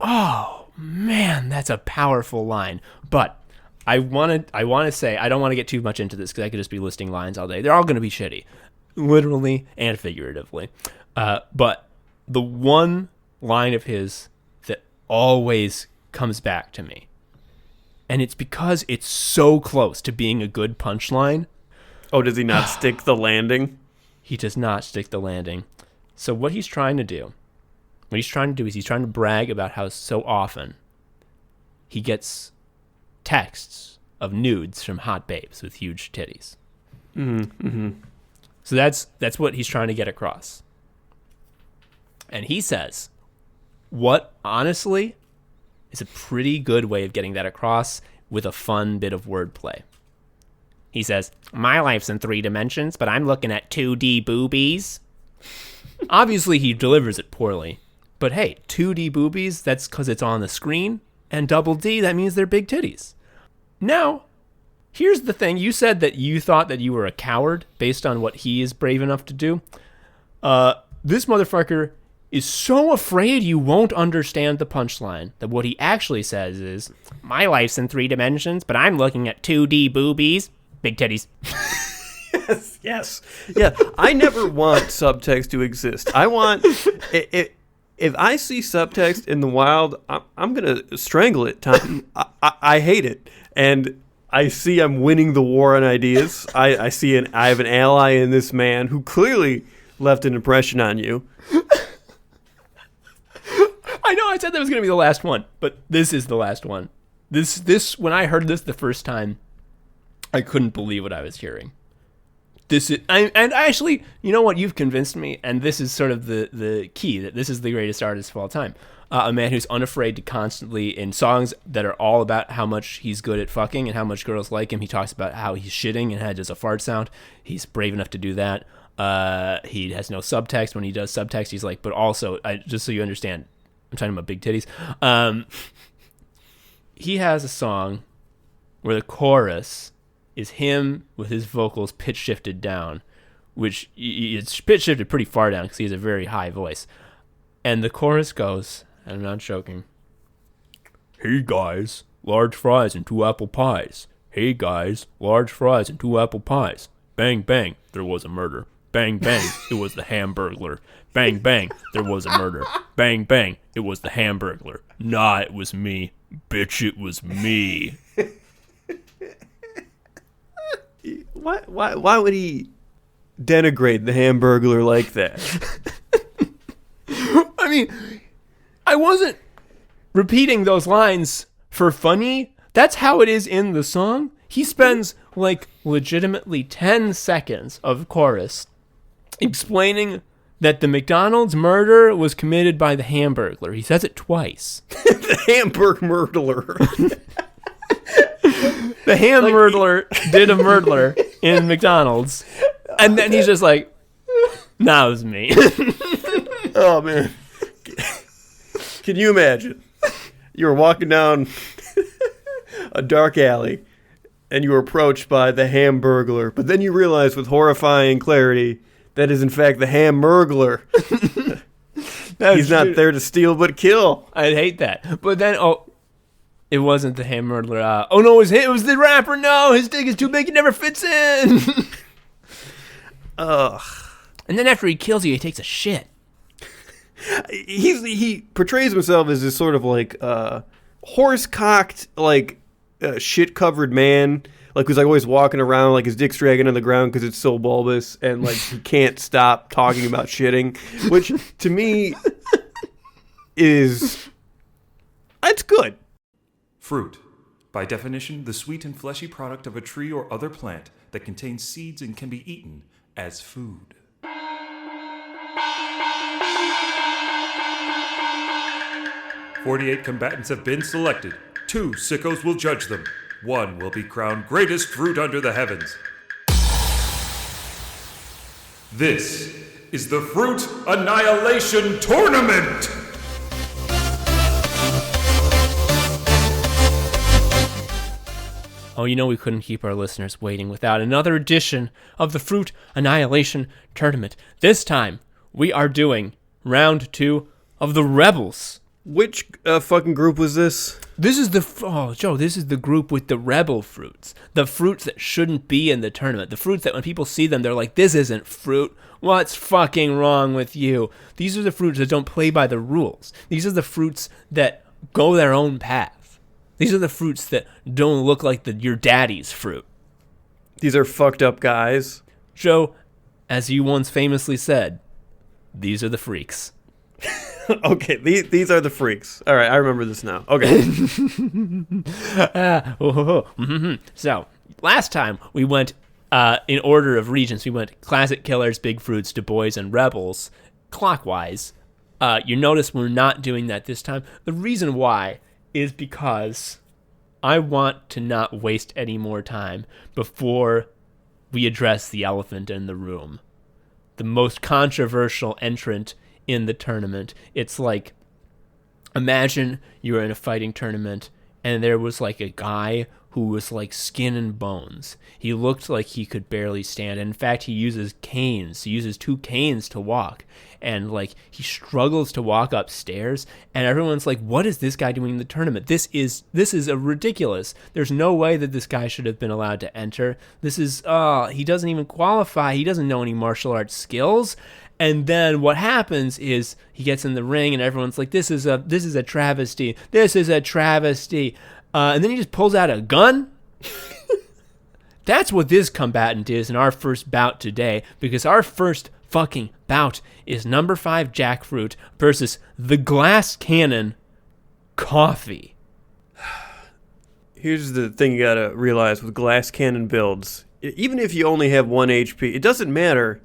oh, man, that's a powerful line. But I want to say, I don't want to get too much into this because I could just be listing lines all day. They're all going to be shitty, literally and figuratively. But the one line of his that always comes back to me. And it's because it's so close to being a good punchline. Oh, does he not stick the landing? He does not stick the landing. So what he's trying to do is he's trying to brag about how so often he gets texts of nudes from hot babes with huge titties. So that's what he's trying to get across. And he says, what honestly is a pretty good way of getting that across with a fun bit of wordplay. He says, my life's in 3 dimensions, but I'm looking at 2D boobies. Obviously, he delivers it poorly. But hey, 2D boobies, that's because it's on the screen. And double D, that means they're big titties. Now, here's the thing. You said that you thought that you were a coward based on what he is brave enough to do. This motherfucker is so afraid you won't understand the punchline that what he actually says is, my life's in 3 dimensions, but I'm looking at 2D boobies. Big titties. Yes. Yeah. I never want subtext to exist. I want if I see subtext in the wild, I'm gonna strangle it. Tom. I hate it, and I see I'm winning the war on ideas. I have an ally in this man who clearly left an impression on you. I know I said that was gonna be the last one, but this is the last one. This when I heard this the first time, I couldn't believe what I was hearing. And actually, you know what? You've convinced me, and this is sort of the key, that this is the greatest artist of all time. A man who's unafraid to constantly, in songs that are all about how much he's good at fucking and how much girls like him, he talks about how he's shitting and how it does a fart sound. He's brave enough to do that. He has no subtext. When he does subtext, he's like, but also, just so you understand, I'm talking about big titties. He has a song where the chorus is him with his vocals pitch shifted down, which it's pitch shifted pretty far down because he has a very high voice. And the chorus goes, and I'm not joking, hey guys, large fries and 2 apple pies. Hey guys, large fries and 2 apple pies. Bang, bang, there was a murder. Bang, bang, it was the Hamburglar. Bang, bang, there was a murder. Bang, bang, it was the Hamburglar. Nah, it was me. Bitch, it was me. Why would he denigrate the Hamburglar like that? I mean, I wasn't repeating those lines for funny. That's how it is in the song. He spends like legitimately 10 seconds of chorus explaining that the McDonald's murder was committed by the Hamburglar. He says it twice. The Hamburg murderer. The Hamburglar did a murder in McDonald's. And then he's just like, nah, it was me. Oh, man. Can you imagine? You were walking down a dark alley, and you were approached by the Hamburglar, but then you realize with horrifying clarity that is in fact the Hamburglar. He's not there to steal but kill. I'd hate that. But then, it wasn't the Hamburglar. Oh no, it was the rapper. No, his dick is too big, it never fits in. Ugh. And then after he kills you, he takes a shit. He portrays himself as this sort of like horse-cocked, like shit-covered man, like who's like always walking around like his dick's dragging on the ground because it's so bulbous, and like he can't stop talking about shitting, which to me it's good. Fruit. By definition, the sweet and fleshy product of a tree or other plant that contains seeds and can be eaten as food. "48 combatants have been selected. 2 sickos will judge them. 1 will be crowned greatest fruit under the heavens. This is the Fruit Annihilation Tournament! Oh, you know we couldn't keep our listeners waiting without another edition of the Fruit Annihilation Tournament. This time, we are doing round 2 of the Rebels Which fucking group was this? This is Joe, this is the group with the rebel fruits. The fruits that shouldn't be in the tournament. The fruits that when people see them, they're like, this isn't fruit. What's fucking wrong with you? These are the fruits that don't play by the rules. These are the fruits that go their own path. These are the fruits that don't look like your daddy's fruit. These are fucked up guys. Joe, as you once famously said, these are the freaks. Okay, these are the freaks. All right, I remember this now. Okay. So, last time we went in order of regions. We went classic killers, big fruits, Du Bois, and rebels, clockwise. You notice we're not doing that this time. The reason why is because I want to not waste any more time before we address the elephant in the room. The most controversial entrant in the tournament. It's like, imagine you were in a fighting tournament and there was like a guy who was like skin and bones. He looked like he could barely stand. In fact, he uses canes. He uses 2 canes to walk. And like he struggles to walk upstairs. And everyone's like, what is this guy doing in the tournament? This is a ridiculous. There's no way that this guy should have been allowed to enter. This is, he doesn't even qualify. He doesn't know any martial arts skills. And then what happens is he gets in the ring and everyone's like, this is a travesty. This is a travesty. And then he just pulls out a gun. That's what this combatant is in our first bout today, because our first fucking bout is number 5 Jackfruit versus the glass cannon Coffee. Here's the thing you gotta realize with glass cannon builds. Even if you only have 1 HP, it doesn't matter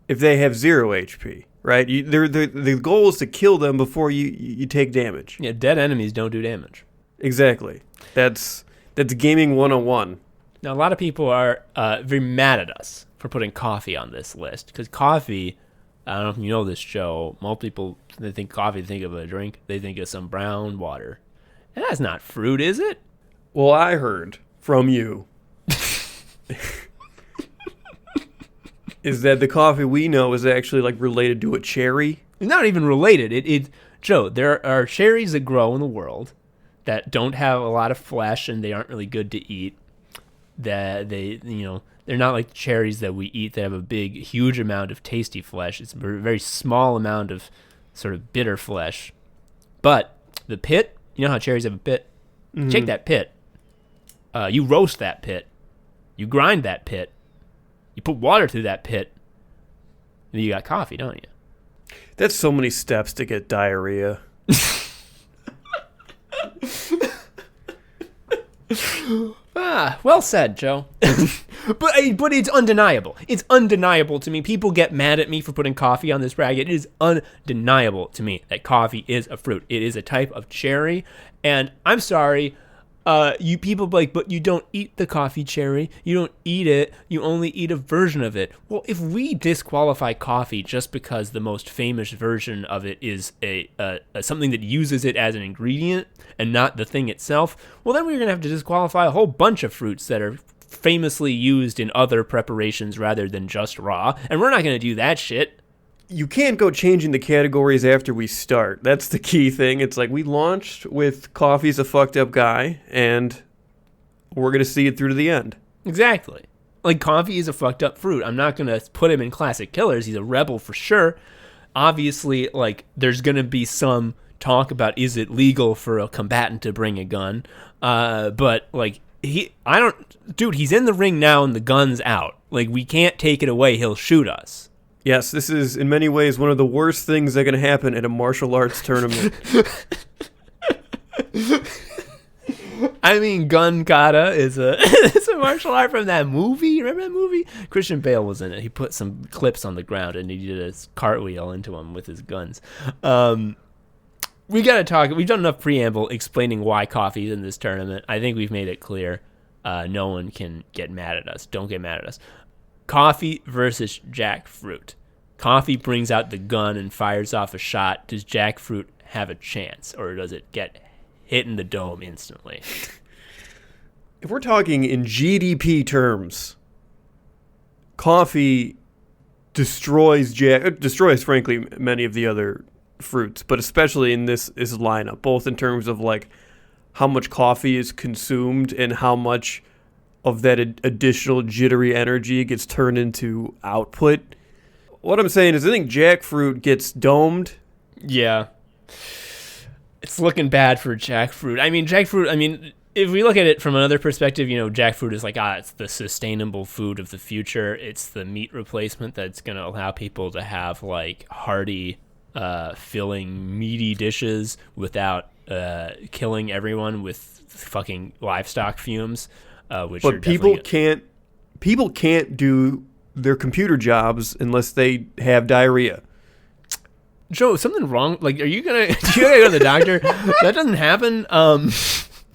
if they have 0 HP, right? The goal is to kill them before you take damage. Yeah, dead enemies don't do damage. Exactly. That's gaming 101. Now, a lot of people are very mad at us for putting coffee on this list, because coffee, I don't know if you know this, Joe, most people, they think coffee, they think of a drink, they think of some brown water. And that's not fruit, is it? Well, I heard from you is that the coffee we know is actually like related to a cherry. It's not even related. Joe, there are cherries that grow in the world that don't have a lot of flesh and they aren't really good to eat. That they're not like the cherries that we eat that have a big, huge amount of tasty flesh. It's a very small amount of sort of bitter flesh. But the pit, you know how cherries have a pit? Mm-hmm. Take that pit. You roast that pit. You grind that pit. You put water through that pit. And you got coffee, don't you? That's so many steps to get diarrhea. Well said, Joe. but it's undeniable. It's undeniable to me. People get mad at me for putting coffee on this bracket. It is undeniable to me that coffee is a fruit. It is a type of cherry. And I'm sorry, you people like, but you don't eat the coffee cherry. You don't eat it. You only eat a version of it. Well, if we disqualify coffee just because the most famous version of it is a something that uses it as an ingredient and not the thing itself, well, then we're going to have to disqualify a whole bunch of fruits that are famously used in other preparations rather than just raw. And we're not going to do that shit. You can't go changing the categories after we start. That's the key thing. It's like we launched with coffee's a fucked up guy, and we're going to see it through to the end. Exactly. Like, coffee is a fucked up fruit. I'm not going to put him in classic killers. He's a rebel for sure. Obviously, like, there's going to be some talk about is it legal for a combatant to bring a gun. But, like, he's in the ring now and the gun's out. Like, we can't take it away. He'll shoot us. Yes, this is in many ways one of the worst things that can happen at a martial arts tournament. I mean, gun kata is it's a martial art from that movie. Remember that movie? Christian Bale was in it. He put some clips on the ground and he did a cartwheel into them with his guns. We got to talk. We've done enough preamble explaining why coffee's in this tournament. I think we've made it clear. No one can get mad at us. Don't get mad at us. Coffee versus Jackfruit. Coffee brings out the gun and fires off a shot. Does Jackfruit have a chance, or does it get hit in the dome instantly? If we're talking in GDP terms, coffee destroys, frankly, many of the other fruits, but especially in this lineup, both in terms of like how much coffee is consumed and how much of that additional jittery energy gets turned into output. What I'm saying is I think jackfruit gets domed. Yeah. It's looking bad for jackfruit. If we look at it from another perspective, jackfruit is like, it's the sustainable food of the future. It's the meat replacement that's going to allow people to have like hearty, filling, meaty dishes without killing everyone with fucking livestock fumes. But people can't do their computer jobs unless they have diarrhea. Joe, something wrong? Like, are you gonna go to the doctor? That doesn't happen.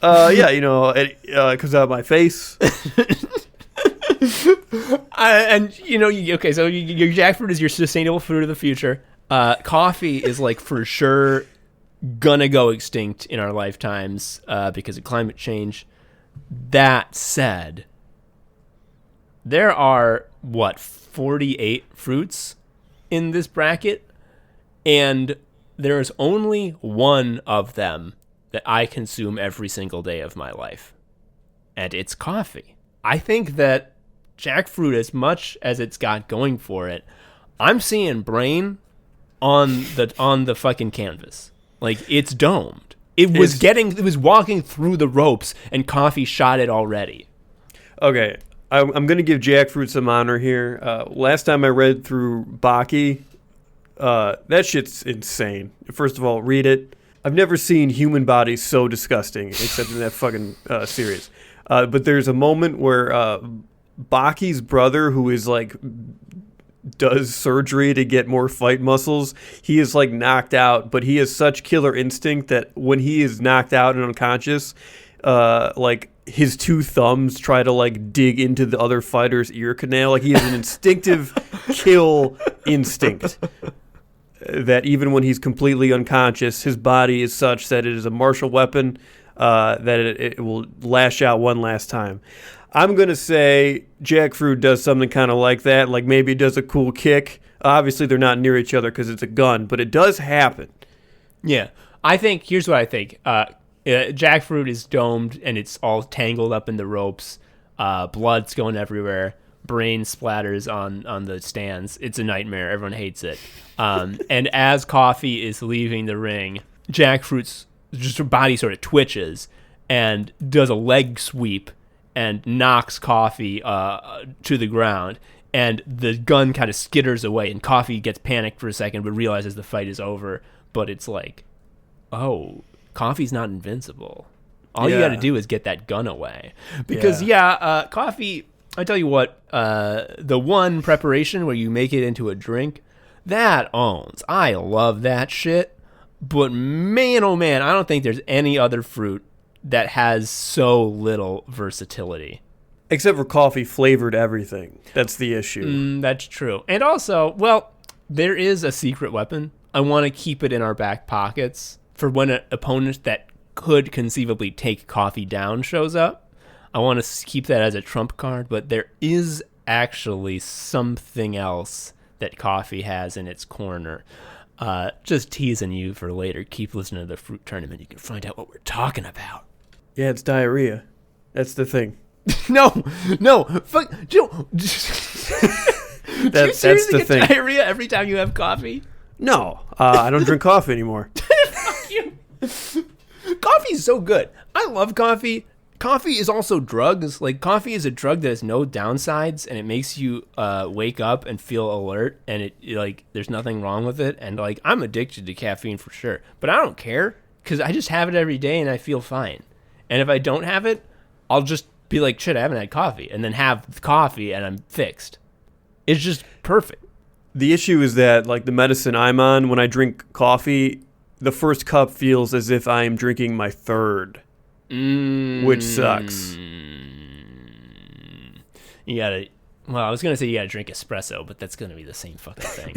Yeah, it comes out of my face. Okay, so your jackfruit is your sustainable food of the future. Coffee is like for sure gonna go extinct in our lifetimes because of climate change. That said, there are 48 fruits in this bracket, and there is only one of them that I consume every single day of my life, and it's coffee. I think that jackfruit, as much as it's got going for it, I'm seeing brain on the fucking canvas. Like, it's domed. It was walking through the ropes, and coffee shot it already. Okay, I'm going to give jackfruit some honor here. Last time I read through Baki, that shit's insane. First of all, read it. I've never seen human bodies so disgusting, except in that fucking series. But there's a moment where Baki's brother, who is like does surgery to get more fight muscles, he is like knocked out, but he has such killer instinct that when he is knocked out and unconscious, like his two thumbs try to like dig into the other fighter's ear canal. Like he has an instinctive kill instinct that even when he's completely unconscious, his body is such that it is a martial weapon, that it will lash out one last time. I'm going to say jackfruit does something kind of like that. Like maybe it does a cool kick. Obviously, they're not near each other because it's a gun, but it does happen. Yeah. Here's what I think. Jackfruit is domed, and it's all tangled up in the ropes. Blood's going everywhere. Brain splatters on the stands. It's a nightmare. Everyone hates it. And as coffee is leaving the ring, jackfruit's just her body sort of twitches and does a leg sweep and knocks coffee to the ground, and the gun kind of skitters away, and coffee gets panicked for a second but realizes the fight is over. But it's like, oh, coffee's not invincible. All you got to do is get that gun away. Because, coffee, I tell you what, the one preparation where you make it into a drink, that owns. I love that shit. But man, oh man, I don't think there's any other fruit that has so little versatility. Except for coffee flavored everything. That's the issue. That's true. And also, well, there is a secret weapon. I want to keep it in our back pockets for when an opponent that could conceivably take coffee down shows up. I want to keep that as a trump card, but there is actually something else that coffee has in its corner. Just teasing you for later. Keep listening to the fruit tournament. You can find out what we're talking about. Yeah, it's diarrhea. That's the thing. No, fuck, Joe. That's the thing. Diarrhea every time you have coffee? No, I don't drink coffee anymore. Fuck you. Coffee's so good. I love coffee. Coffee is also drugs. Like, coffee is a drug that has no downsides, and it makes you wake up and feel alert, and it like there's nothing wrong with it. And like, I'm addicted to caffeine for sure, but I don't care because I just have it every day and I feel fine. And if I don't have it, I'll just be like, shit, I haven't had coffee, and then have coffee and I'm fixed. It's just perfect. The issue is that, like the medicine I'm on, when I drink coffee, the first cup feels as if I am drinking my third, which sucks. You gotta, well, I was going to say you gotta drink espresso, but that's going to be the same fucking thing.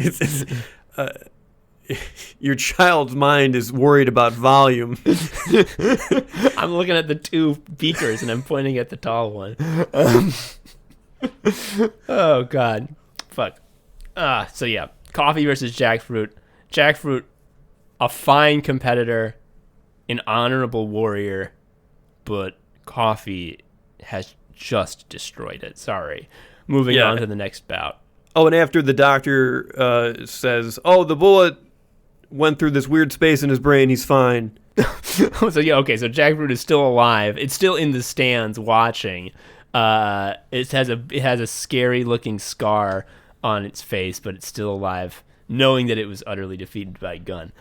Your child's mind is worried about volume. I'm looking at the two beakers and I'm pointing at the tall one. Oh, God. Fuck. So, yeah. Coffee versus jackfruit. Jackfruit a fine competitor, an honorable warrior, but coffee has just destroyed it. Sorry. Moving on to the next bout. Oh, and after the doctor says, "Oh, the bullet went through this weird space in his brain. He's fine." So Jackfruit is still alive. It's still in the stands watching. It has a scary looking scar on its face, but it's still alive, knowing that it was utterly defeated by a gun.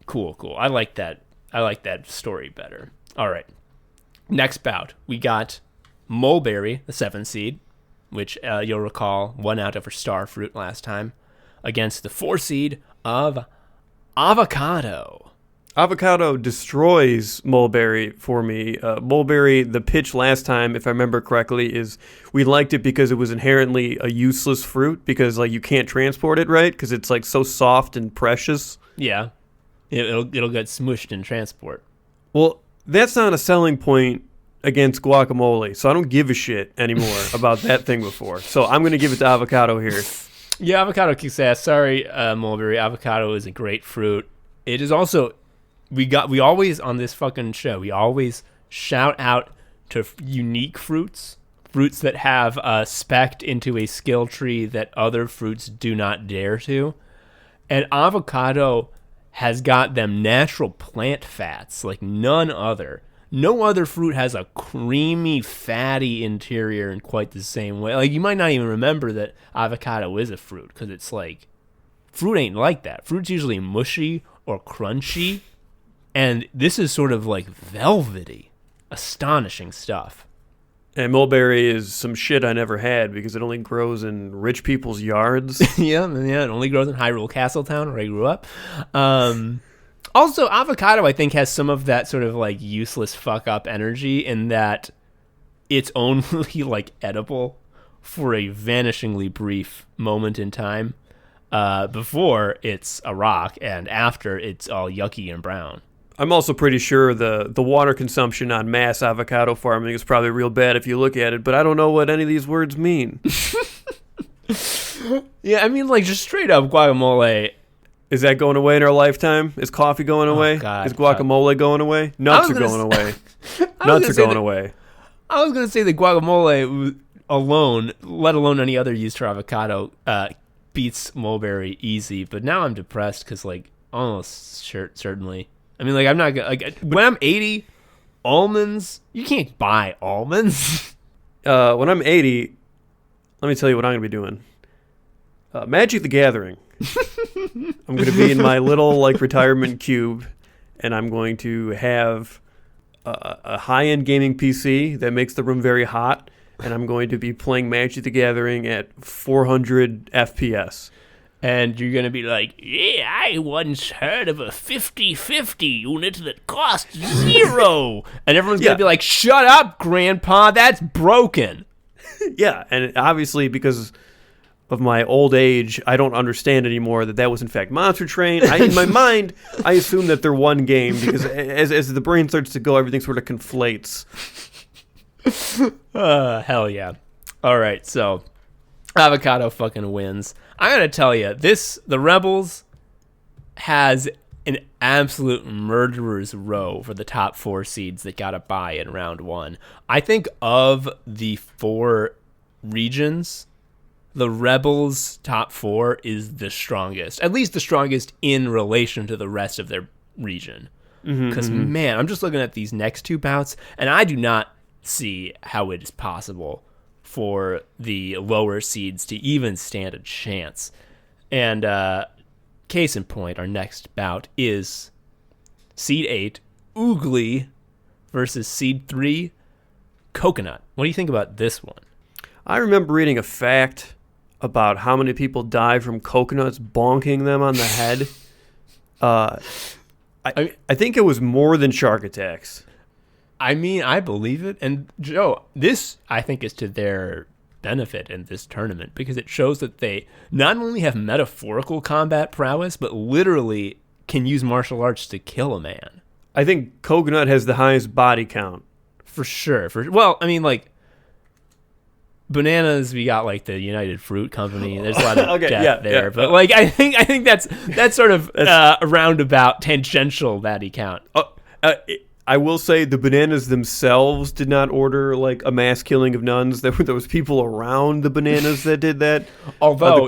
Cool. I like that. I like that story better. All right. Next bout, we got Mulberry, the 7th seed, which you'll recall won out over Starfruit last time, against the 4 seed of Avocado. Avocado destroys Mulberry for me. Mulberry, the pitch last time, if I remember correctly, is we liked it because it was inherently a useless fruit because like you can't transport it, right? Because it's like so soft and precious. Yeah, it'll get smushed in transport. Well, that's not a selling point against guacamole, so I don't give a shit anymore about that thing before. So I'm going to give it to Avocado here. Yeah, Avocado kicks ass. Sorry, Mulberry. Avocado is a great fruit. It is also, we always, on this fucking show, we always shout out to unique fruits that have specced into a skill tree that other fruits do not dare to. And avocado has got them natural plant fats like none other. No other fruit has a creamy, fatty interior in quite the same way. Like, you might not even remember that avocado is a fruit because it's like, fruit ain't like that. Fruit's usually mushy or crunchy, and this is sort of like velvety. Astonishing stuff. And mulberry is some shit I never had because it only grows in rich people's yards. yeah, it only grows in Hyrule Castletown where I grew up. Also, avocado, I think, has some of that sort of like useless fuck up energy in that it's only like edible for a vanishingly brief moment in time. Before it's a rock, and after it's all yucky and brown. I'm also pretty sure the water consumption on mass avocado farming is probably real bad if you look at it, but I don't know what any of these words mean. Yeah, I mean, like, just straight up guacamole. Is that going away in our lifetime? Is coffee going away? God, is guacamole going away? Nuts are going away. Nuts are going away. I was going to say that guacamole alone, let alone any other use for avocado, beats mulberry easy, but now I'm depressed because, like, almost certainly. I mean, like, I'm not gonna, like, when I'm 80, almonds, you can't buy almonds. When I'm 80, let me tell you what I'm gonna be doing. Magic the Gathering. I'm gonna be in my little like retirement cube, and I'm going to have a high-end gaming PC that makes the room very hot, and I'm going to be playing Magic the Gathering at 400 FPS. And you're going to be like, yeah, I once heard of a 50-50 unit that cost 0. And everyone's going to be like, shut up, Grandpa, that's broken. Yeah, and obviously because of my old age, I don't understand anymore that was in fact Monster Train. In my mind, I assume that they're one game because as the brain starts to go, everything sort of conflates. Hell yeah. All right, so avocado fucking wins. I gotta tell you, the Rebels has an absolute murderer's row for the top 4 seeds that got a bye in round 1. I think of the 4 regions, the Rebels' top 4 is the strongest. At least the strongest in relation to the rest of their region. Because, man, I'm just looking at these next 2 bouts, and I do not see how it is possible for the lower seeds to even stand a chance. And case in point, our next bout is Seed 8, Oogly, versus Seed 3, Coconut. What do you think about this one? I remember reading a fact about how many people die from coconuts bonking them on the head. I think it was more than shark attacks. I mean, I believe it. And Joe, this I think is to their benefit in this tournament because it shows that they not only have metaphorical combat prowess, but literally can use martial arts to kill a man. I think Coconut has the highest body count. For sure. Well, I mean, like, bananas, we got like the United Fruit Company. There's a lot of Okay, death there, yeah. but like I think that's sort of a roundabout tangential that he count. I will say the bananas themselves did not order like a mass killing of nuns. There was people around the bananas that did that. Although,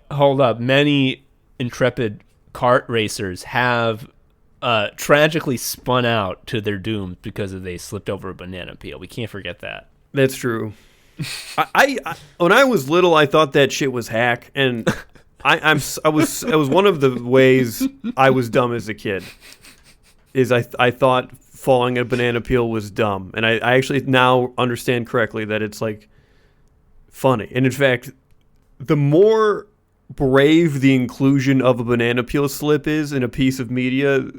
hold up, many intrepid kart racers have tragically spun out to their doom because they slipped over a banana peel. We can't forget that. That's true. I when I was little, I thought that shit was hack, and I was one of the ways I was dumb as a kid. Is I thought falling a banana peel was dumb, and I actually now understand correctly that it's like funny. And in fact, the more brave the inclusion of a banana peel slip is in a piece of media,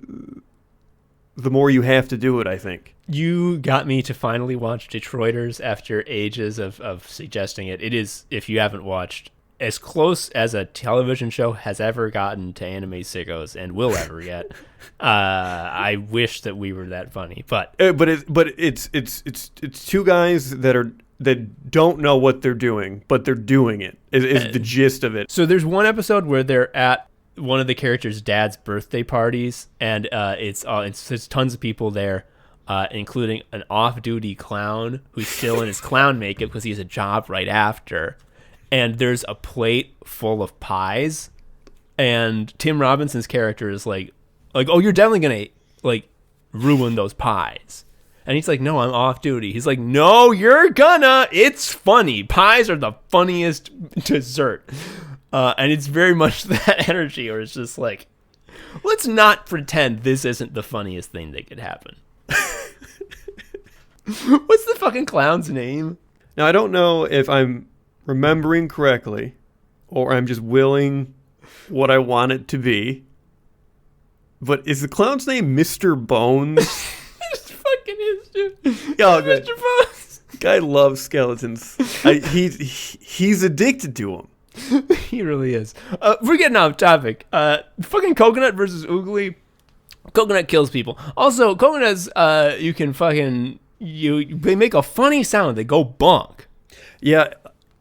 the more you have to do it, I think. You got me to finally watch Detroiters after ages of suggesting it. It is, if you haven't watched, as close as a television show has ever gotten to anime sickos and will ever get. I wish that we were that funny, but it's two guys that don't know what they're doing, but they're doing it. Is the gist of it. So there's one episode where they're at one of the characters' dad's birthday parties, and it's there's tons of people there, including an off-duty clown who's still in his clown makeup because he has a job right after. And there's a plate full of pies, and Tim Robinson's character is like, oh, you're definitely gonna like ruin those pies. And he's like, no, I'm off duty. He's like, no, you're gonna. It's funny. Pies are the funniest dessert. And it's very much that energy where it's just like, let's not pretend this isn't the funniest thing that could happen. What's the fucking clown's name? Now, I don't know if I'm remembering correctly or I'm just willing what I want it to be. But is the clown's name Mr. Bones? It fucking is, dude. Oh, good. Mr. Bones. Guy loves skeletons. He's addicted to them. He really is. We're getting off topic. Fucking coconut versus oogly. Coconut kills people. Also, coconuts, you can fucking they make a funny sound. They go bonk. Yeah,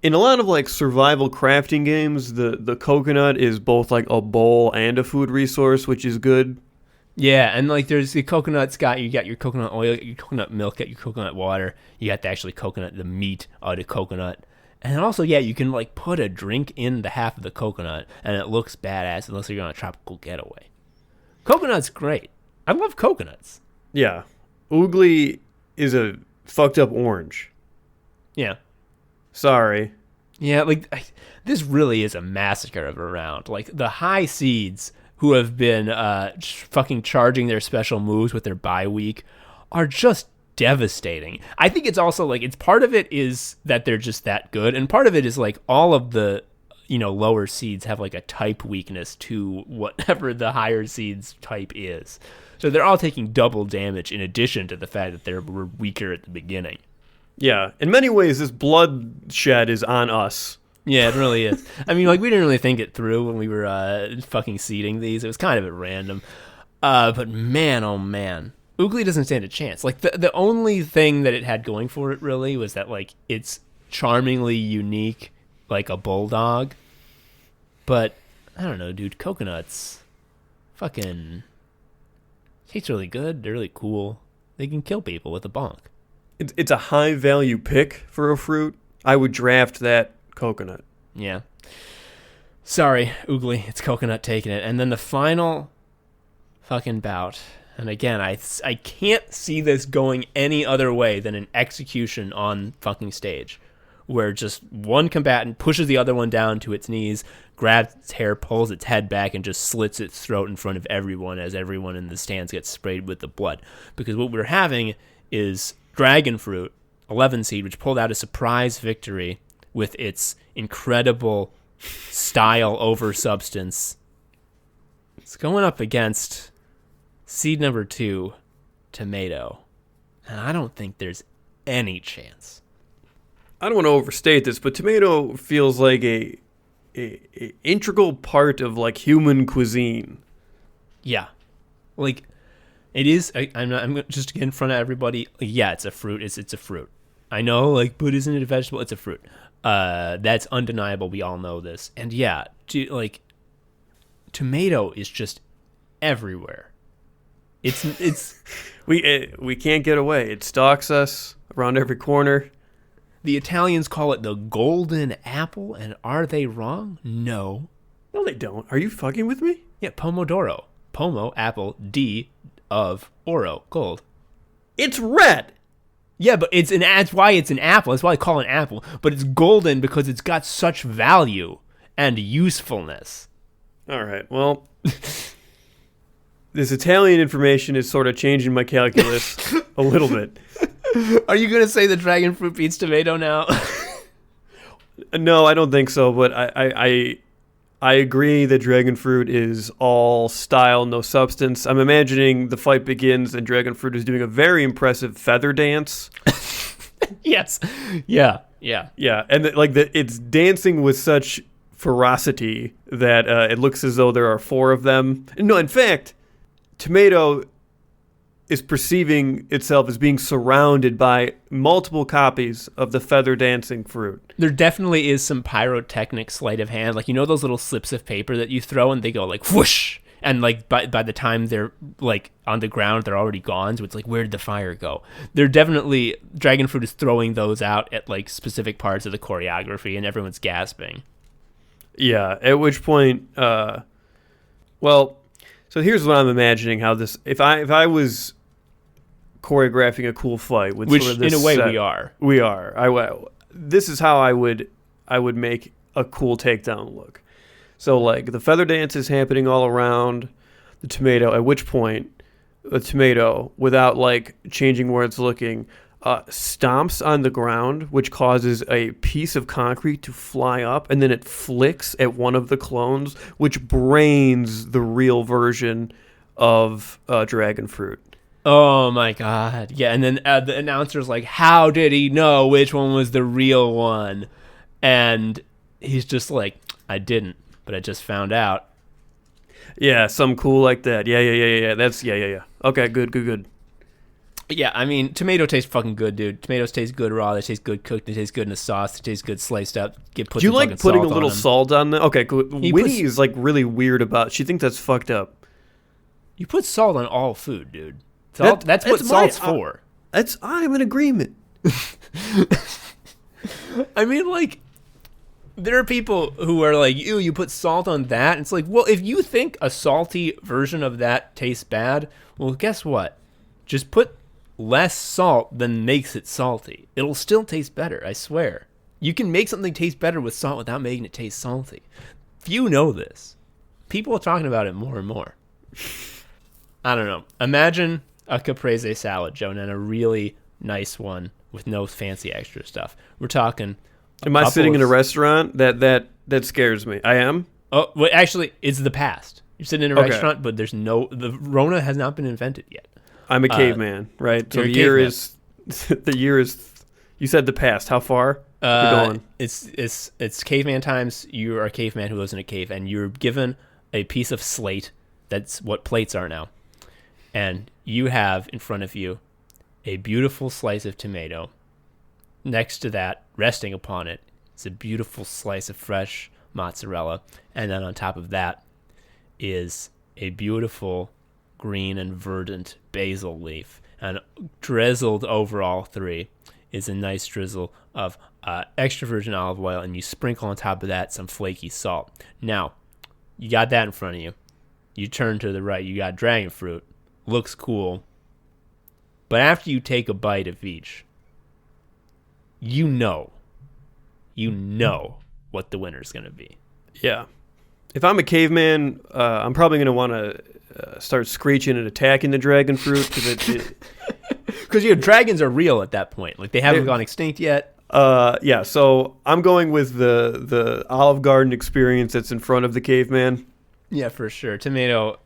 in a lot of like survival crafting games, the coconut is both like a bowl and a food resource, which is good. Yeah, and like there's the coconuts. You got your coconut oil, your coconut milk, got your coconut water. You got the actually coconut, the meat out of coconut. And also, yeah, you can like put a drink in the half of the coconut, and it looks badass unless you're on a tropical getaway. Coconut's great. I love coconuts. Yeah, oogly is a fucked up orange. Yeah. Sorry. Yeah, like this really is a massacre of a round. Like the high seeds who have been fucking charging their special moves with their bye week are just devastating. I think it's also like it's part of it is that they're just that good, and part of it is like all of the lower seeds have like a type weakness to whatever the higher seeds type is. So they're all taking double damage in addition to the fact that they were weaker at the beginning. Yeah, in many ways, this bloodshed is on us. Yeah, it really is. I mean, like, we didn't really think it through when we were fucking seeding these. It was kind of at random. But man, oh man. Oogly doesn't stand a chance. Like, the only thing that it had going for it, really, was that, like, it's charmingly unique, like a bulldog. But, I don't know, dude. Coconuts fucking taste really good. They're really cool. They can kill people with a bonk. It's a high-value pick for a fruit. I would draft that coconut. Yeah. Sorry, Oogly. It's coconut taking it. And then the final fucking bout. And again, I can't see this going any other way than an execution on fucking stage. Where just one combatant pushes the other one down to its knees, grabs its hair, pulls its head back, and just slits its throat in front of everyone as everyone in the stands gets sprayed with the blood. Because what we're having is Dragon Fruit, 11 seed, which pulled out a surprise victory with its incredible style over substance. It's going up against seed number 2, Tomato. And I don't think there's any chance. I don't want to overstate this, but tomato feels like a integral part of like human cuisine. Yeah. Like, it is. I'm just to get in front of everybody. Like, yeah, it's a fruit. It's a fruit. I know, like, but isn't it a vegetable? It's a fruit. That's undeniable. We all know this. And yeah, tomato is just everywhere. It's We can't get away. It stalks us around every corner. the Italians call it the golden apple, and are they wrong? No. No, they don't. Are you fucking with me? Yeah, pomodoro. Pomo, apple, D of oro, gold. It's red. Yeah, but that's why it's an apple. That's why I call it an apple. But it's golden because it's got such value and usefulness. All right. Well, this Italian information is sort of changing my calculus a little bit. Are you going to say the dragon fruit beats tomato now? No, I don't think so. But I agree that dragon fruit is all style, no substance. I'm imagining the fight begins and dragon fruit is doing a very impressive feather dance. Yes. Yeah. Yeah, and it's dancing with such ferocity that it looks as though there are 4 of them. No, in fact, tomato is perceiving itself as being surrounded by multiple copies of the feather dancing fruit. There definitely is some pyrotechnic sleight of hand. Like, you know those little slips of paper that you throw and they go like whoosh? And like by the time they're like on the ground, they're already gone. So it's like, where did the fire go? They're definitely, dragon fruit is throwing those out at like specific parts of the choreography and everyone's gasping. Yeah, at which point, well, so here's what I'm imagining how this, if I was choreographing a cool fight with Which sort of this in a way set, we are. This is how I would make a cool takedown look. So like the feather dance is happening all around the tomato, at which point the tomato, without like changing where it's looking, stomps on the ground, which causes a piece of concrete to fly up, and then it flicks at one of the clones, which brains the real version of dragon fruit. Oh my god. Yeah, and then the announcer's like, how did he know which one was the real one? And he's just like, I didn't, but I just found out. Yeah, something cool like that. Yeah. That's yeah. Okay, good. Yeah, I mean, tomato tastes fucking good, dude. Tomatoes taste good raw. They taste good cooked. They taste good in a sauce. They taste good sliced up. Do you like putting a little salt on them? Okay, cool. Winnie is like really weird about. She thinks that's fucked up. You put salt on all food, dude. That's what salt's for. I'm in agreement. I mean, like, there are people who are like, ew, you put salt on that. It's like, well, if you think a salty version of that tastes bad, well, guess what? Just put less salt than makes it salty. It'll still taste better, I swear. You can make something taste better with salt without making it taste salty. Few know this. People are talking about it more and more. I don't know. Imagine a caprese salad, Joan, and a really nice one with no fancy extra stuff. We're talking. Am I sitting in a restaurant? That scares me. I am? Oh, well, actually, it's the past. You're sitting in a restaurant, but the Rona has not been invented yet. I'm a caveman, right? So the year is, you said the past. How far? We're going. It's caveman times. You are a caveman who lives in a cave, and you're given a piece of slate. That's what plates are now. And you have in front of you a beautiful slice of tomato. Next to that, resting upon it, is a beautiful slice of fresh mozzarella. And then on top of that is a beautiful green and verdant basil leaf. And drizzled over all 3 is a nice drizzle of extra virgin olive oil. And you sprinkle on top of that some flaky salt. Now, you got that in front of you. You turn to the right. You got dragon fruit. Looks cool. But after you take a bite of each, you know what the winner's going to be. Yeah. If I'm a caveman, I'm probably going to want to start screeching and attacking the dragon fruit. Because dragons are real at that point. Like, they haven't gone extinct yet. Yeah, so I'm going with the Olive Garden experience that's in front of the caveman. Yeah, for sure. Tomato.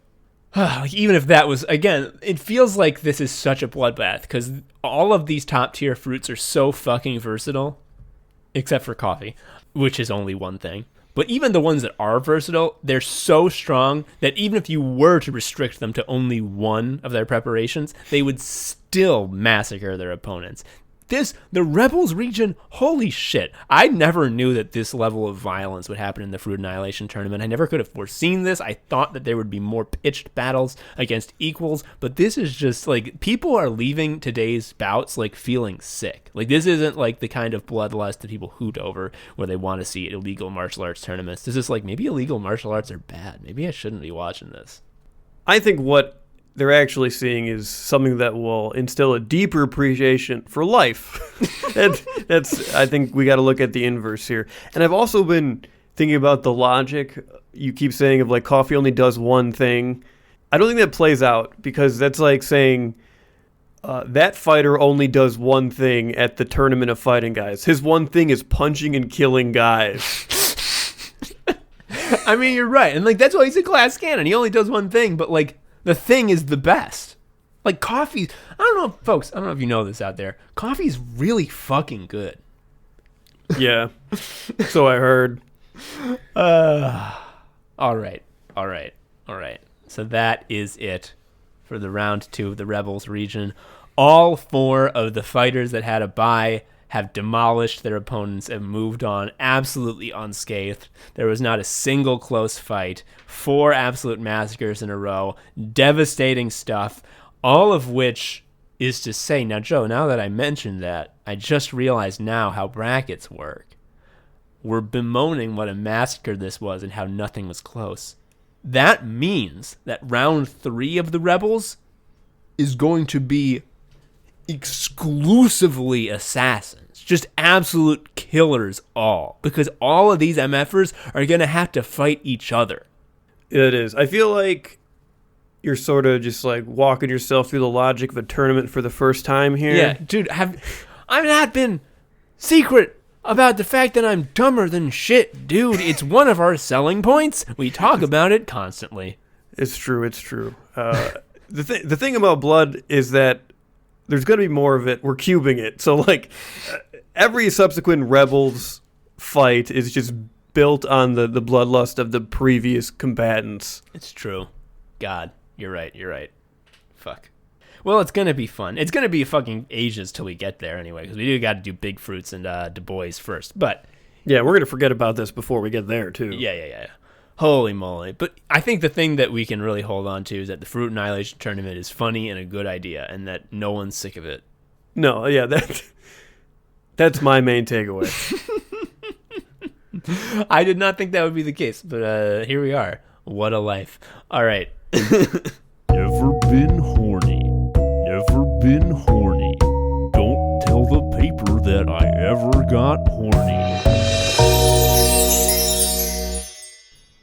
Even if that was, again, it feels like this is such a bloodbath because all of these top tier fruits are so fucking versatile, except for coffee, which is only one thing. But even the ones that are versatile, they're so strong that even if you were to restrict them to only one of their preparations, they would still massacre their opponents. the Rebels region, holy shit. I never knew that this level of violence would happen in the Fruit Annihilation tournament. I never could have foreseen this. I thought that there would be more pitched battles against equals, but this is just like, people are leaving today's bouts like feeling sick. Like, this isn't like the kind of bloodlust that people hoot over where they want to see illegal martial arts tournaments. This is like, maybe illegal martial arts are bad. Maybe I shouldn't be watching this. I think what they're actually seeing is something that will instill a deeper appreciation for life. That's I think we got to look at the inverse here. And I've also been thinking about the logic you keep saying of like coffee only does one thing. I don't think that plays out, because that's like saying that fighter only does one thing at the Tournament of Fighting Guys. His one thing is punching and killing guys. I mean, you're right. And like, that's why he's a glass cannon. He only does one thing, but like, the thing is the best. Like, coffee, I don't know, folks, I don't know if you know this out there. Coffee's really fucking good. Yeah. So I heard. All right. So that is it for the round 2 of the Rebels region. All 4 of the fighters that had a bye have demolished their opponents and moved on absolutely unscathed. There was not a single close fight. 4 absolute massacres in a row. Devastating stuff. All of which is to say, now, Joe, now that I mentioned that, I just realized now how brackets work. We're bemoaning what a massacre this was and how nothing was close. That means that round 3 of the Rebels is going to be exclusively assassins, just absolute killers all, because all of these MFers are going to have to fight each other. It is. I feel like you're sort of just like walking yourself through the logic of a tournament for the first time here. Yeah, dude, I've not been secret about the fact that I'm dumber than shit, dude. It's one of our selling points. We talk about it constantly. It's true. The thing about blood is that there's going to be more of it. We're cubing it. So, like, every subsequent Rebels fight is just built on the bloodlust of the previous combatants. It's true. God, you're right. Fuck. Well, it's going to be fun. It's going to be fucking ages till we get there anyway, because we do got to do Big Fruits and Du Bois first. But yeah, we're going to forget about this before we get there, too. Yeah. Holy moly. But I think the thing that we can really hold on to is that the Fruit Annihilation Tournament is funny and a good idea, and that no one's sick of it. No, yeah, that's my main takeaway. I did not think that would be the case, but here we are. What a life. All right. Never been horny. Never been horny. Don't tell the paper that I ever got horny.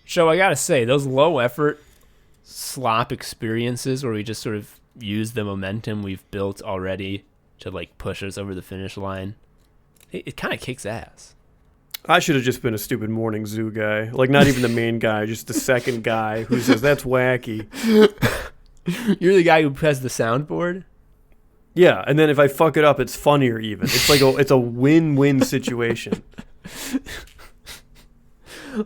So I gotta say, those low effort slop experiences where we just sort of use the momentum we've built already to like push us over the finish line, it kind of kicks ass. I should have just been a stupid morning zoo guy. Like, not even the main guy, just the second guy who says, that's wacky. You're the guy who has the soundboard? Yeah, and then if I fuck it up, it's funnier even. It's like it's a win-win situation.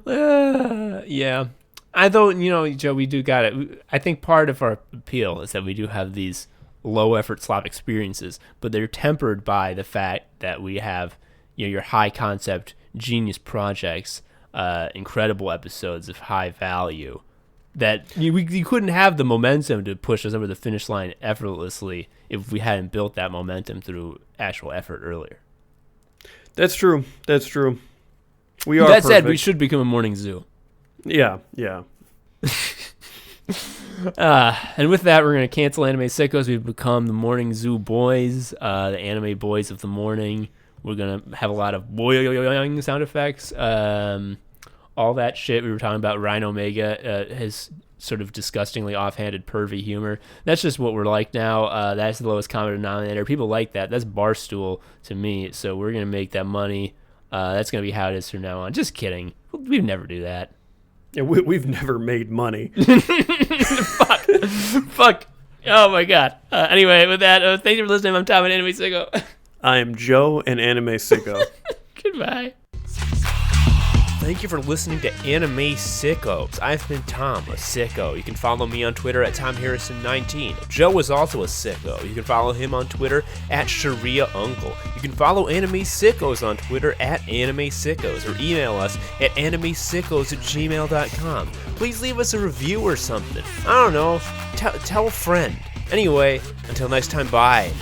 Yeah. I thought, Joe, we do got it. I think part of our appeal is that we do have these low effort slop experiences, but they're tempered by the fact that we have, your high concept genius projects, incredible episodes of high value that you couldn't have the momentum to push us over the finish line effortlessly if we hadn't built that momentum through actual effort earlier. That's true. We are That said, perfect. we should become a morning zoo. Yeah. And with that, we're going to cancel Anime Sickos. We've become the Morning Zoo Boys, the anime boys of the morning. We're going to have a lot of boing sound effects. All that shit we were talking about. Ryan Omega has sort of disgustingly offhanded pervy humor. That's just what we're like now. That's the lowest common denominator. People like that. That's Barstool to me. So we're going to make that money. That's going to be how it is from now on. Just kidding. We'd never do that. Yeah, we've never made money. Fuck. Oh, my God. Anyway, with that, thank you for listening. I'm Tom, an Anime Sicko. I am Joe, an Anime Sicko. Goodbye. thank you for listening to Anime Sickos. I've been Tom, a sicko. You can follow me on Twitter at TomHarrison19. Joe is also a sicko. You can follow him on Twitter at ShariaUncle. You can follow Anime Sickos on Twitter at Anime Sickos, or email us at animesickos@gmail.com. Please leave us a review or something. I don't know. Tell a friend. Anyway, until next time, bye.